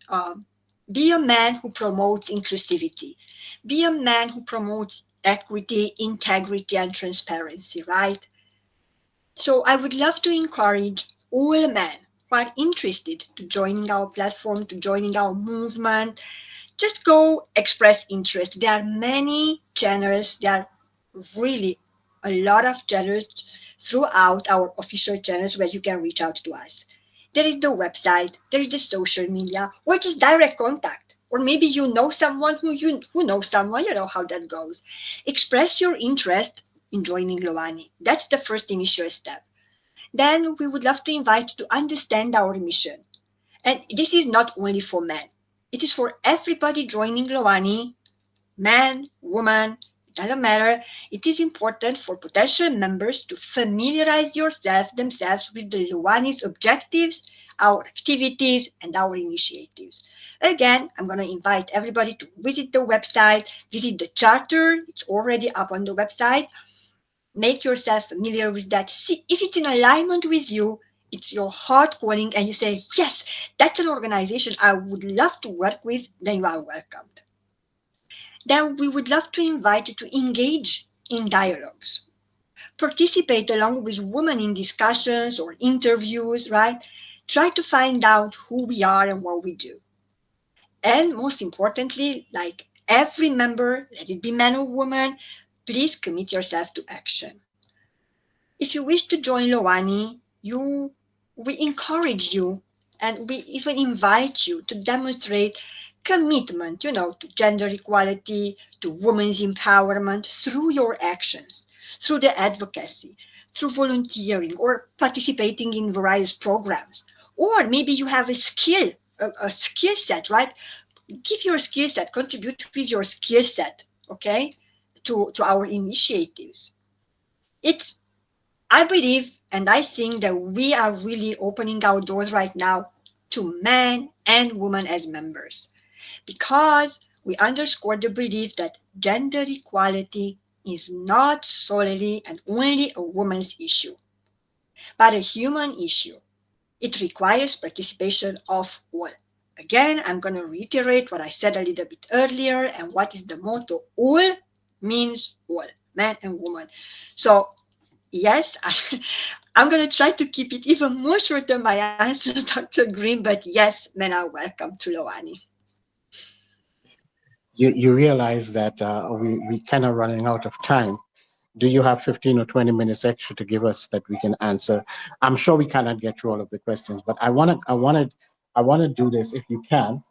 be a man who promotes inclusivity. Be a man who promotes equity, integrity, and transparency, right? So I would love to encourage all men who are interested to joining our platform, to joining our movement. Just go express interest. There are many channels. There are really a lot of channels throughout our official channels where you can reach out to us. There is the website, there is the social media, or just direct contact. Or maybe you know someone who knows someone, you know how that goes. Express your interest in joining Loani. That's the first initial step. Then we would love to invite you to understand our mission. And this is not only for men. It is for everybody joining Loani, man, woman, it doesn't matter. It is important for potential members to familiarize themselves with the Luani's objectives, our activities, and our initiatives. Again, I'm going to invite everybody to visit the website, visit the charter. It's already up on the website. Make yourself familiar with that. See if it's in alignment with you, it's your heart calling, and you say, yes, that's an organization I would love to work with, then you are welcomed. Then we would love to invite you to engage in dialogues. Participate along with women in discussions or interviews, right? Try to find out who we are and what we do. And most importantly, like every member, let it be man or woman, please commit yourself to action. If you wish to join Loani, we encourage you and we even invite you to demonstrate commitment, to gender equality, to women's empowerment through your actions, through the advocacy, through volunteering or participating in various programs. Or maybe you have a skill set, right? Give your skill set, contribute with your skill set, okay, to our initiatives. It's I believe and I think that we are really opening our doors right now to men and women as members because we underscore the belief that gender equality is not solely and only a woman's issue, but a human issue. It requires participation of all. Again, I'm going to reiterate what I said a little bit earlier and what is the motto. All means all, man and woman. So yes, I'm going to try to keep it even more short than my answer, Dr. Green, but yes, men are welcome to Loani. You realize that we kind of running out of time. Do you have 15 or 20 minutes extra to give us that we can answer? I'm sure we cannot get through all of the questions, but I want to do this if you can.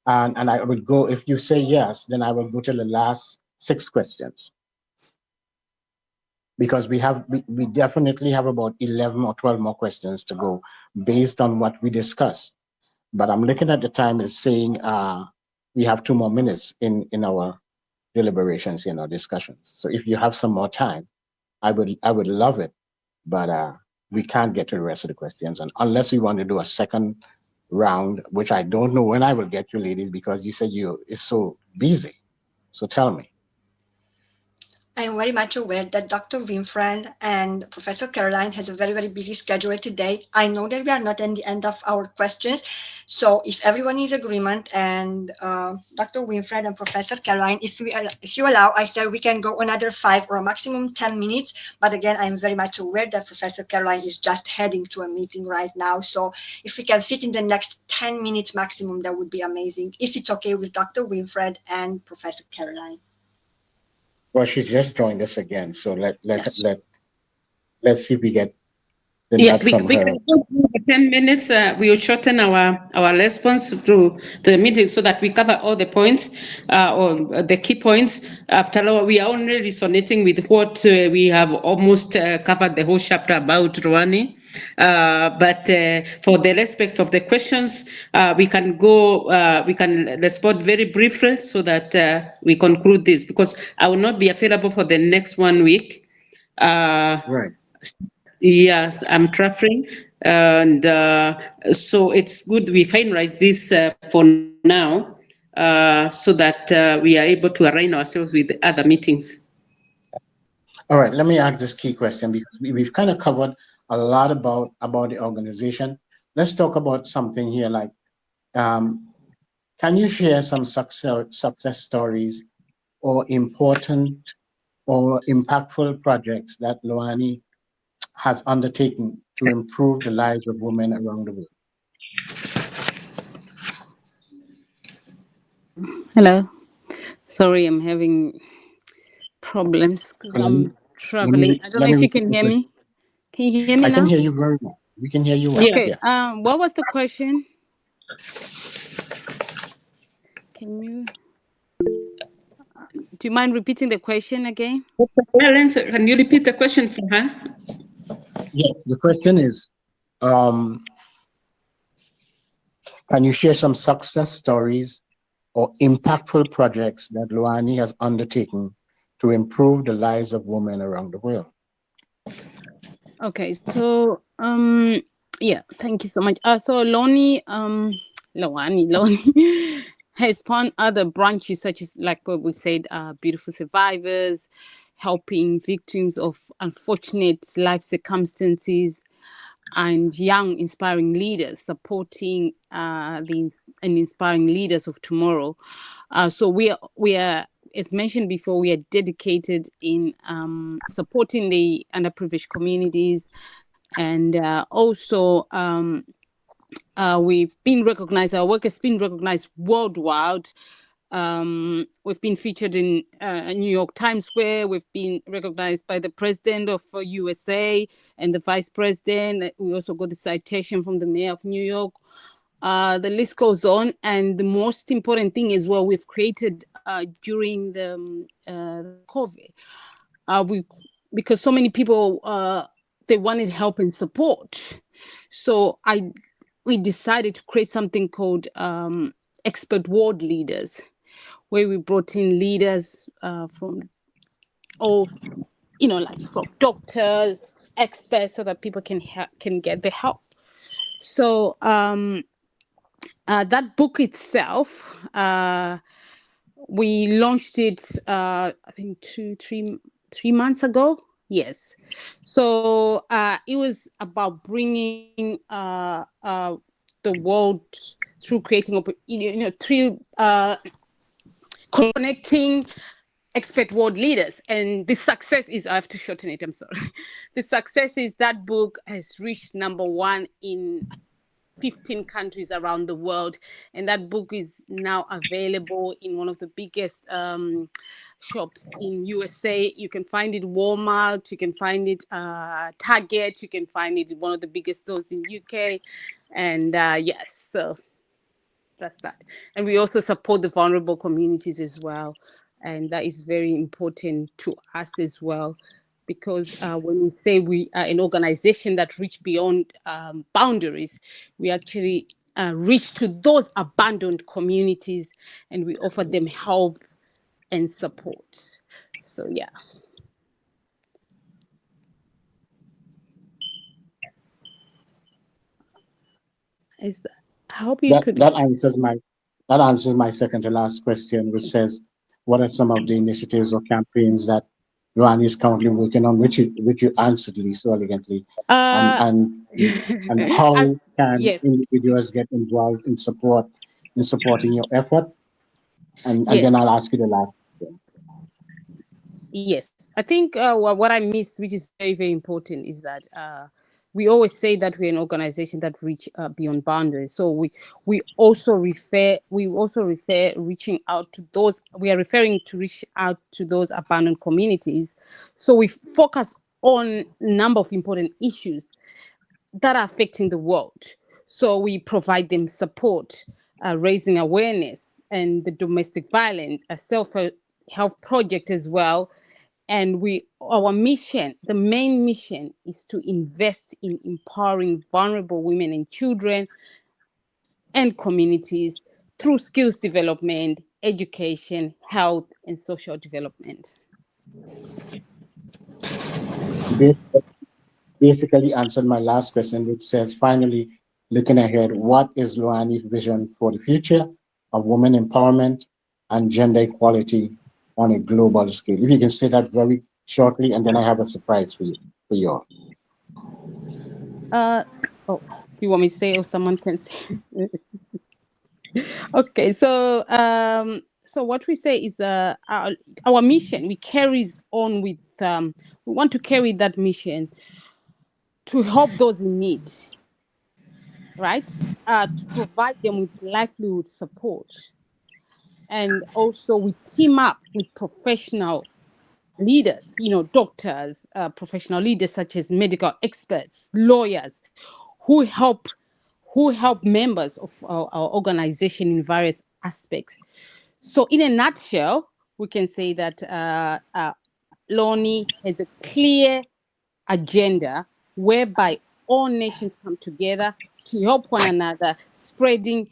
And I would go, if you say yes, then I will go to the last 6 questions. Because we definitely have about 11 or 12 more questions to go based on what we discussed. But I'm looking at the time as saying we have 2 more minutes in our deliberations, discussions. So if you have some more time, I would love it. But we can't get to the rest of the questions, and unless we want to do a second round, which I don't know when I will get you, ladies, because you said you is so busy. So tell me. I am very much aware that Dr. Winfriend and Professor Caroline has a very, very busy schedule today. I know that we are not at the end of our questions. So if everyone is agreement and Dr. Winfriend and Professor Caroline, if you allow, I said we can go another 5 or a maximum 10 minutes. But again, I'm very much aware that Professor Caroline is just heading to a meeting right now. So if we can fit in the next 10 minutes maximum, that would be amazing. If it's okay with Dr. Winfriend and Professor Caroline. Well, she's just joined us again, so let's see if we get the Yeah, nod from we her. can go through the 10 minutes. We will shorten our response to the meeting so that we cover all the points or the key points. After all, we are only resonating with what we have almost covered the whole chapter about Rwani. But for the respect of the questions, we can respond very briefly so that we conclude this, because I will not be available for the next 1 week. Right. Yes, I'm traveling, and so it's good we finalize this for now, so that we are able to align ourselves with other meetings. All right, let me ask this key question, because we've kind of covered a lot about the organization. Let's talk about something here like, can you share some success stories or important or impactful projects that Loani has undertaken to improve the lives of women around the world? Hello. Sorry, I'm having problems because I'm traveling. I don't Let know me if you repeat can the hear question. me. Can you hear me I can now? hear you very well. We can hear you well. Yeah. Okay. Yes. What was the question? Can you? Do you mind repeating the question again? Clarence, can you repeat the question for her? Yeah. The question is, can you share some success stories or impactful projects that Loani has undertaken to improve the lives of women around the world? Okay. So yeah, thank you so much. So Loani has spawned other branches such as, like what we said, beautiful survivors, helping victims of unfortunate life circumstances, and young inspiring leaders, supporting and inspiring leaders of tomorrow. So we are, as mentioned before, we are dedicated in supporting the underprivileged communities, and also we've been recognized. Our work has been recognized worldwide. We've been featured in New York Times Square. We've been recognized by the president of USA and the vice president. We also got the citation from the mayor of New York. The list goes on. And the most important thing is what we've created during the COVID. Because so many people, they wanted help and support. So we decided to create something called expert world leaders, where we brought in leaders from all, like from doctors, experts, so that people can get the help. So that book itself, we launched it, I think 3 months ago. Yes. So it was about bringing the world through creating, through connecting expert world leaders. And the success is, I have to shorten it, I'm sorry. The success is that book has reached #1 in 15 countries around the world, and that book is now available in one of the biggest shops in USA. You can find it Walmart, you can find it Target, you can find it in one of the biggest stores in UK. And yes, so that's that. And we also support the vulnerable communities as well, and that is very important to us as well, because when we say we are an organization that reach beyond boundaries, we actually reach to those abandoned communities, and we offer them help and support. So yeah. I hope you could. That answers my second to last question, which says, what are some of the initiatives or campaigns that Loani is currently working on, which you answered so elegantly, and Uh, and how can yes, individuals get involved in supporting your effort, and then yes. I'll ask you the last question. Yes, I think what I missed, which is very, very important, is that we always say that we're an organization that reach beyond boundaries. So we also refer reaching out to those. We are referring to reach out to those abandoned communities. So we focus on a number of important issues that are affecting the world. So we provide them support, raising awareness, and the domestic violence, a self-help project as well. And our mission, the main mission, is to invest in empowering vulnerable women and children and communities through skills development, education, health, and social development. Basically answered my last question, which says, finally, looking ahead, what is Loani's vision for the future of women empowerment and gender equality on a global scale? If you can say that very shortly, and then I have a surprise for you all. You want me to say, or someone can say? Okay, so So what we say is our mission, we carries on with, we want to carry that mission to help those in need, right? To provide them with livelihood support. And also we team up with professional leaders, doctors, professional leaders such as medical experts, lawyers, who help members of our organization in various aspects. So in a nutshell, we can say that Loani has a clear agenda whereby all nations come together to help one another, spreading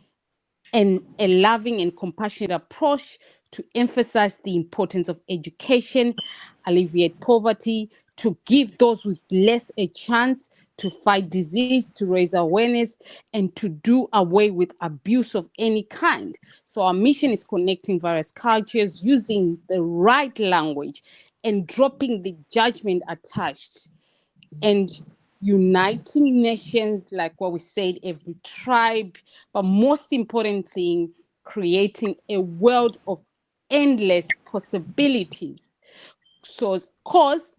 a loving and compassionate approach to emphasize the importance of education, alleviate poverty, to give those with less a chance, to fight disease, to raise awareness, and to do away with abuse of any kind. So our mission is connecting various cultures using the right language and dropping the judgment attached, and uniting nations, like what we said, every tribe, but most important thing, creating a world of endless possibilities. So,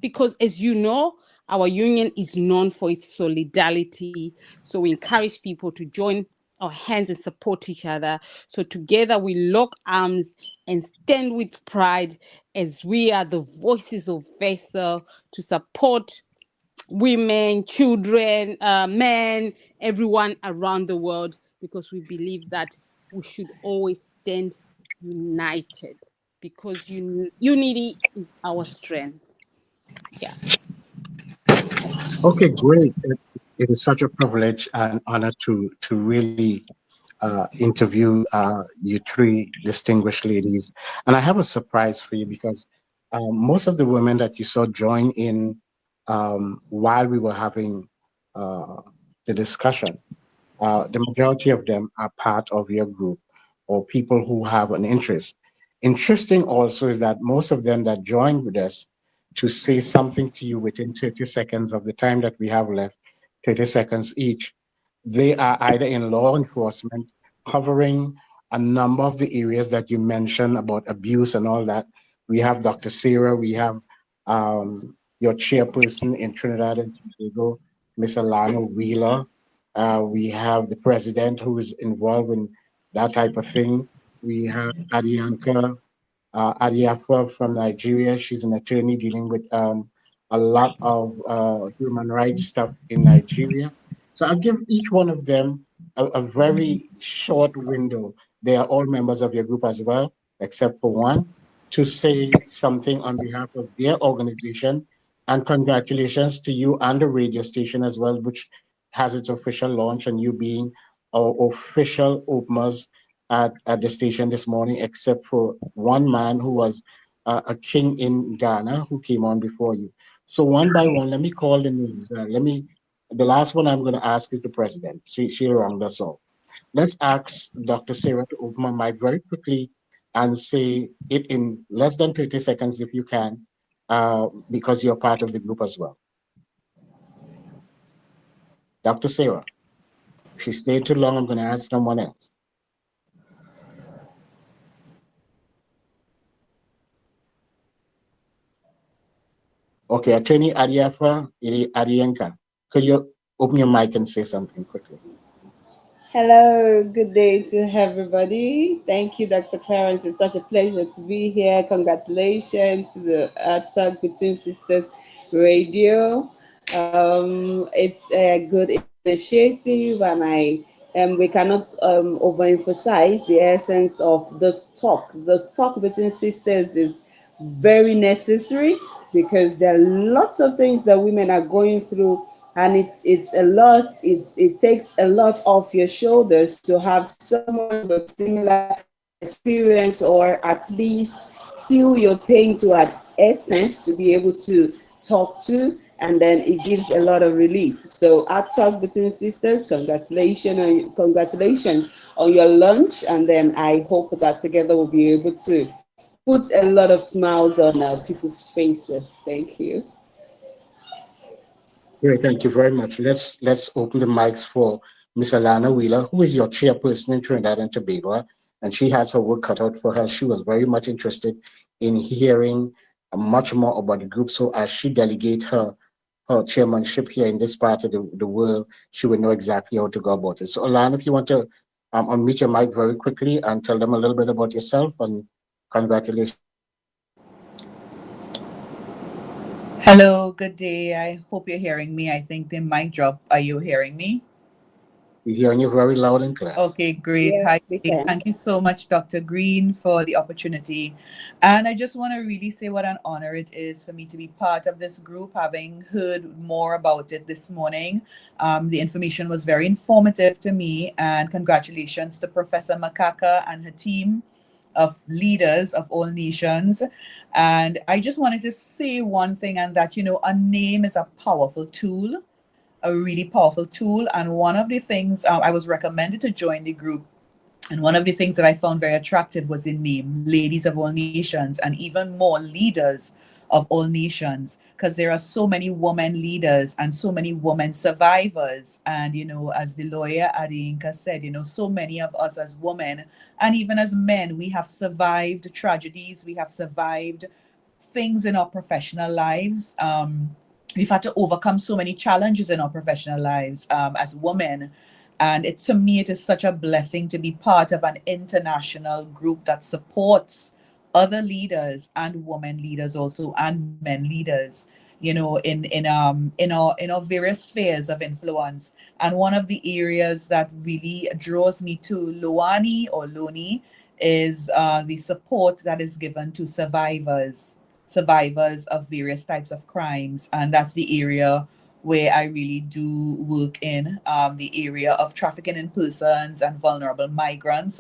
because as you know, our union is known for its solidarity. So we encourage people to join our hands and support each other. So together we lock arms and stand with pride as we are the voices of Vessel to support women, children, men, everyone around the world, because we believe that we should always stand united, because unity is our strength. Yeah. Okay, great. It is such a privilege and honor to really interview you three distinguished ladies. And I have a surprise for you because most of the women that you saw join in while we were having the discussion, the majority of them are part of your group or people who have an interest. Interesting also is that most of them that joined with us to say something to you within 30 seconds of the time that we have left, 30 seconds each, they are either in law enforcement, covering a number of the areas that you mentioned about abuse and all that. We have Dr. Sarah, we have your chairperson in Trinidad and Tobago, Miss Alana Wheeler. We have the president who is involved in that type of thing. We have Adianka Adiafa from Nigeria. She's an attorney dealing with a lot of human rights stuff in Nigeria. So I'll give each one of them a very short window. They are all members of your group as well, except for one, to say something on behalf of their organization. And congratulations to you and the radio station as well, which has its official launch, and you being our official openers at the station this morning, except for one man who was a king in Ghana who came on before you. So one by one, let me call the names. The last one I'm going to ask is the president. She'll round us off. Let's ask Dr. Sarah to open my mic very quickly and say it in less than 30 seconds if you can, because you're part of the group as well. Dr. Sarah, if she stayed too long, I'm going to ask someone else. Okay, Attorney Adiafa Adienka, could you open your mic and say something quickly? Hello, good day to everybody. Thank you, Dr. Clarence. It's such a pleasure to be here. Congratulations to the Talk Between Sisters Radio. It's a good initiative, and we cannot overemphasize the essence of this talk. The talk between sisters is very necessary because there are lots of things that women are going through, and it's a lot. It takes a lot off your shoulders to have someone with similar experience, or at least feel your pain to an extent to be able to talk to, and then it gives a lot of relief. So our Talk Between Sisters, congratulations on your launch, and then I hope that together we'll be able to put a lot of smiles on people's faces. Thank you. Great, thank you very much. Let's open the mics for Miss Alana Wheeler, who is your chairperson in Trinidad and Tobago. and she has her work cut out for her. She was very much interested in hearing much more about the group. So as she delegate her chairmanship here in this part of the world, she would know exactly how to go about it. So Alana, if you want to unmute your mic very quickly and tell them a little bit about yourself, and congratulations. Hello, good day. I hope you're hearing me. I think the mic drop. Are you hearing me? We're hearing you very loud and clear. Okay, great. Yes, Hi. we can. Thank you so much, Dr. Green, for the opportunity. And I just want to really say what an honor it is for me to be part of this group, having heard more about it this morning. The information was very informative to me, and congratulations to Professor Makaka and her team of leaders of all nations. And I just wanted to say one thing, and that, a name is a powerful tool, a really powerful tool. And one of the things I was recommended to join the group, and one of the things that I found very attractive was the name Ladies of All Nations, and even more Leaders of All Nations, because there are so many women leaders and so many women survivors. And, as the lawyer Adinka said, so many of us as women and even as men, we have survived tragedies, we have survived things in our professional lives. We've had to overcome so many challenges in our professional lives as women. And to me, it is such a blessing to be part of an international group that supports other leaders and women leaders also, and men leaders, in our various spheres of influence. And one of the areas that really draws me to Loani or Loani is the support that is given to survivors of various types of crimes. And that's the area where I really do work in, the area of trafficking in persons and vulnerable migrants.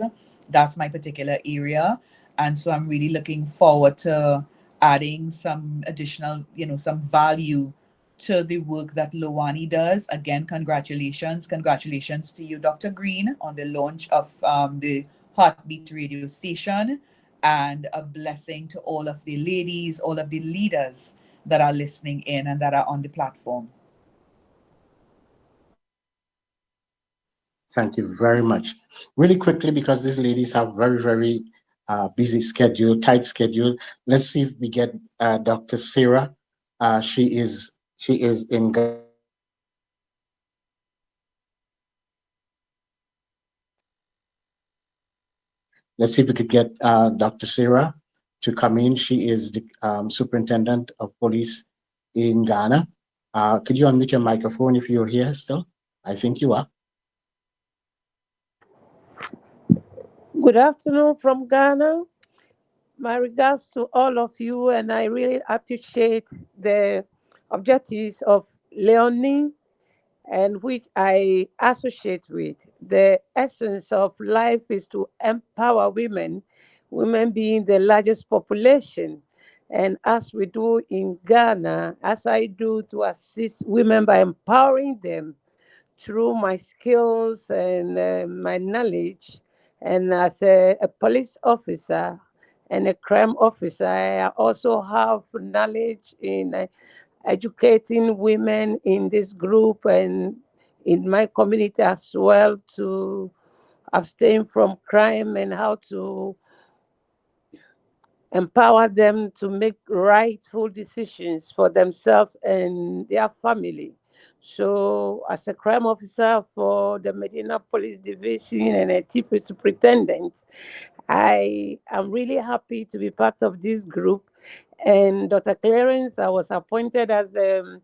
That's my particular area. And so I'm really looking forward to adding some additional, some value to the work that Loani does. Again, congratulations. Congratulations to you, Dr. Green, on the launch of the Heartbeat radio station, and a blessing to all of the ladies, all of the leaders that are listening in and that are on the platform. Thank you very much. Really quickly, because these ladies have very, very busy schedule, tight schedule. Let's see if we get Dr. Sarah. She is in. Let's see if we could get Dr. Sarah to come in. She is the superintendent of police in Ghana. Could you unmute your microphone if you're here still? I think you are. Good afternoon from Ghana. My regards to all of you, and I really appreciate the objectives of Leonie, and which I associate with. The essence of life is to empower women, women being the largest population. And as we do in Ghana, as I do to assist women by empowering them through my skills and my knowledge. And as a police officer and a crime officer, I also have knowledge in educating women in this group and in my community as well, to abstain from crime and how to empower them to make rightful decisions for themselves and their family. So, as a crime officer for the Medina Police Division and a chief superintendent, I am really happy to be part of this group. And Dr. Clarence, I was appointed as the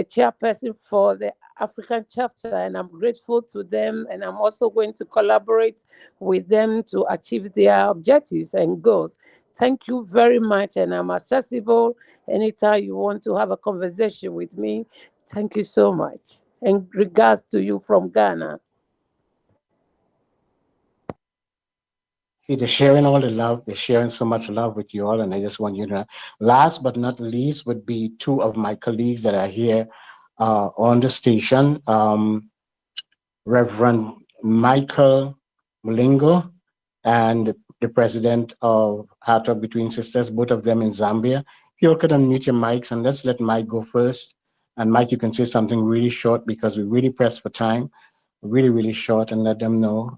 chairperson for the African chapter, and I'm grateful to them. And I'm also going to collaborate with them to achieve their objectives and goals. Thank you very much, and I'm accessible anytime you want to have a conversation with me. Thank you so much. And regards to you from Ghana. See, they're sharing all the love. They're sharing so much love with you all. And I just want you to know. Last but not least would be two of my colleagues that are here on the station. Reverend Michael Mulingo and the president of Heart of Between Sisters, both of them in Zambia. If you all could unmute your mics, and let's let Mike go first. And Mike, you can say something really short because we really pressed for time, really, really short, and let them know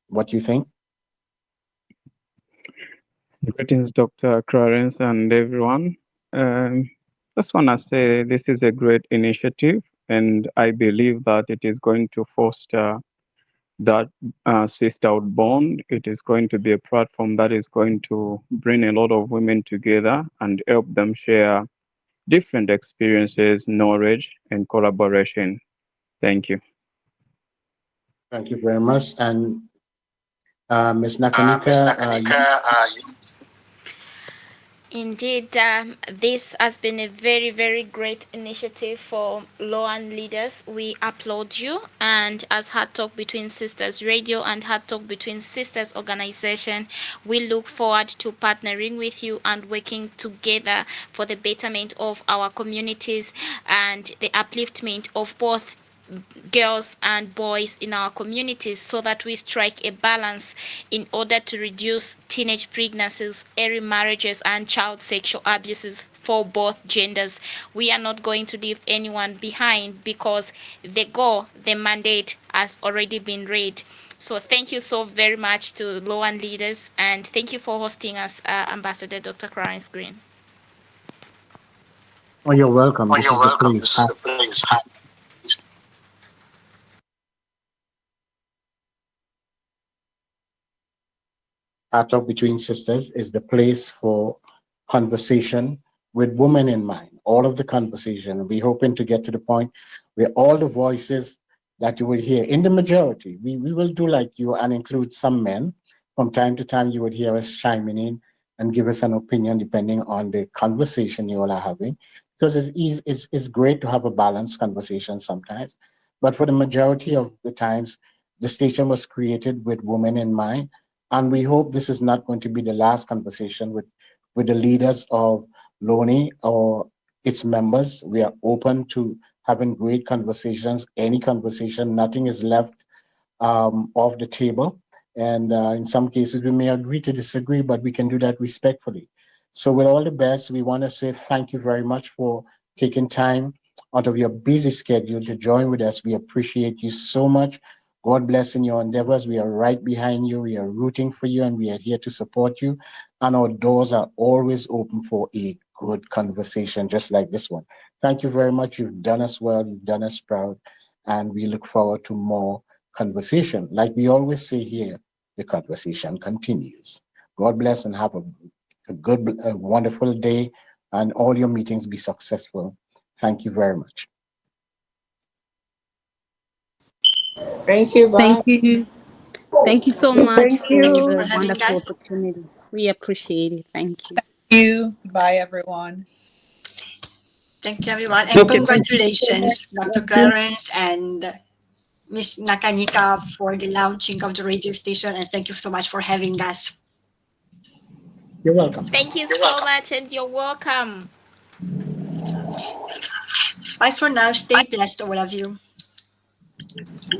what you think. Greetings, Dr. Clarence and everyone. Just want to say this is a great initiative, and I believe that it is going to foster that sisterhood bond. It is going to be a platform that is going to bring a lot of women together and help them share different experiences, knowledge, and collaboration. Thank you. Thank you very much. And Ms. Nakanika, Indeed, this has been a very, very great initiative for Loan leaders. We applaud you. And as Heart Talk Between Sisters Radio and Heart Talk Between Sisters organization, we look forward to partnering with you and working together for the betterment of our communities and the upliftment of both girls and boys in our communities, so that we strike a balance in order to reduce teenage pregnancies, early marriages, and child sexual abuses for both genders. We are not going to leave anyone behind, because the goal, the mandate has already been read. So thank you so very much to Loan leaders, and thank you for hosting us, Ambassador Dr. Clarence Green. oh, you're welcome. This is the place. Heart Talk Between Sisters is the place for conversation with women in mind. All of the conversation. We're hoping to get to the point where all the voices that you will hear, in the majority, we will do like you and include some men. From time to time, you would hear us chiming in and give us an opinion depending on the conversation you all are having. Because it's great to have a balanced conversation sometimes. But for the majority of the times, the station was created with women in mind. And we hope this is not going to be the last conversation with the leaders of Loani or its members. We are open to having great conversations, any conversation. Nothing is left off the table. And in some cases, we may agree to disagree, but we can do that respectfully. So with all the best, we want to say thank you very much for taking time out of your busy schedule to join with us. We appreciate you so much. God bless in your endeavors. We are right behind you. We are rooting for you, and we are here to support you. And our doors are always open for a good conversation, just like this one. Thank you very much. You've done us well. You've done us proud. And we look forward to more conversation. Like we always say here, the conversation continues. God bless and have a wonderful day, and all your meetings be successful. Thank you very much. Thank you. Bye. Thank you. Thank you so much Thank for you. the having wonderful us. opportunity. We appreciate it. Thank you. Thank you. Bye, everyone. Thank you, everyone. And congratulations, Dr. Clarence and Ms. Nakanika, for the launching of the radio station. And thank you so much for having us. You're welcome. Thank you so much, and you're welcome. Bye for now. Stay blessed, all of you.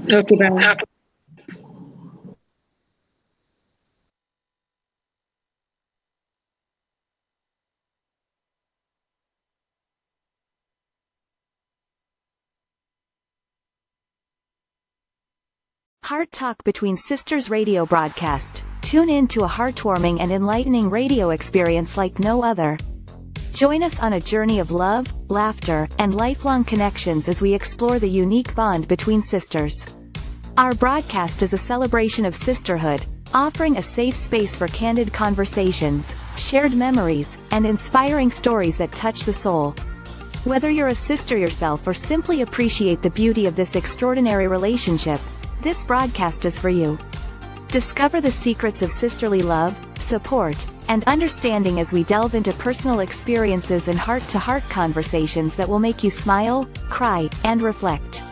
Okay, bye. Heart Talk Between Sisters radio broadcast. Tune in to a heartwarming and enlightening radio experience like no other. Join us on a journey of love, laughter, and lifelong connections as we explore the unique bond between sisters. Our broadcast is a celebration of sisterhood, offering a safe space for candid conversations, shared memories, and inspiring stories that touch the soul. Whether you're a sister yourself or simply appreciate the beauty of this extraordinary relationship, this broadcast is for you. Discover the secrets of sisterly love, support, and understanding as we delve into personal experiences and heart-to-heart conversations that will make you smile, cry, and reflect.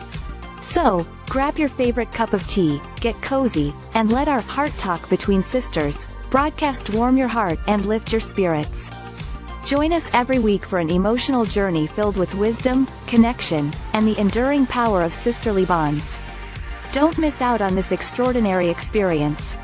So, grab your favorite cup of tea, get cozy, and let our Heart Talk Between Sisters broadcast warm your heart and lift your spirits. Join us every week for an emotional journey filled with wisdom, connection, and the enduring power of sisterly bonds. Don't miss out on this extraordinary experience.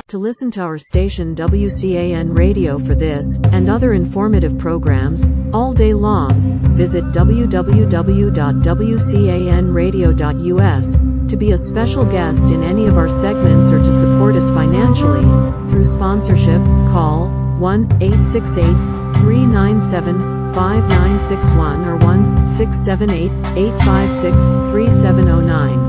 To listen to our station WCAN Radio for this and other informative programs all day long, visit www.wcanradio.us. To be a special guest in any of our segments or to support us financially through sponsorship, call 1-868-397-5961 or 1-678-856-3709.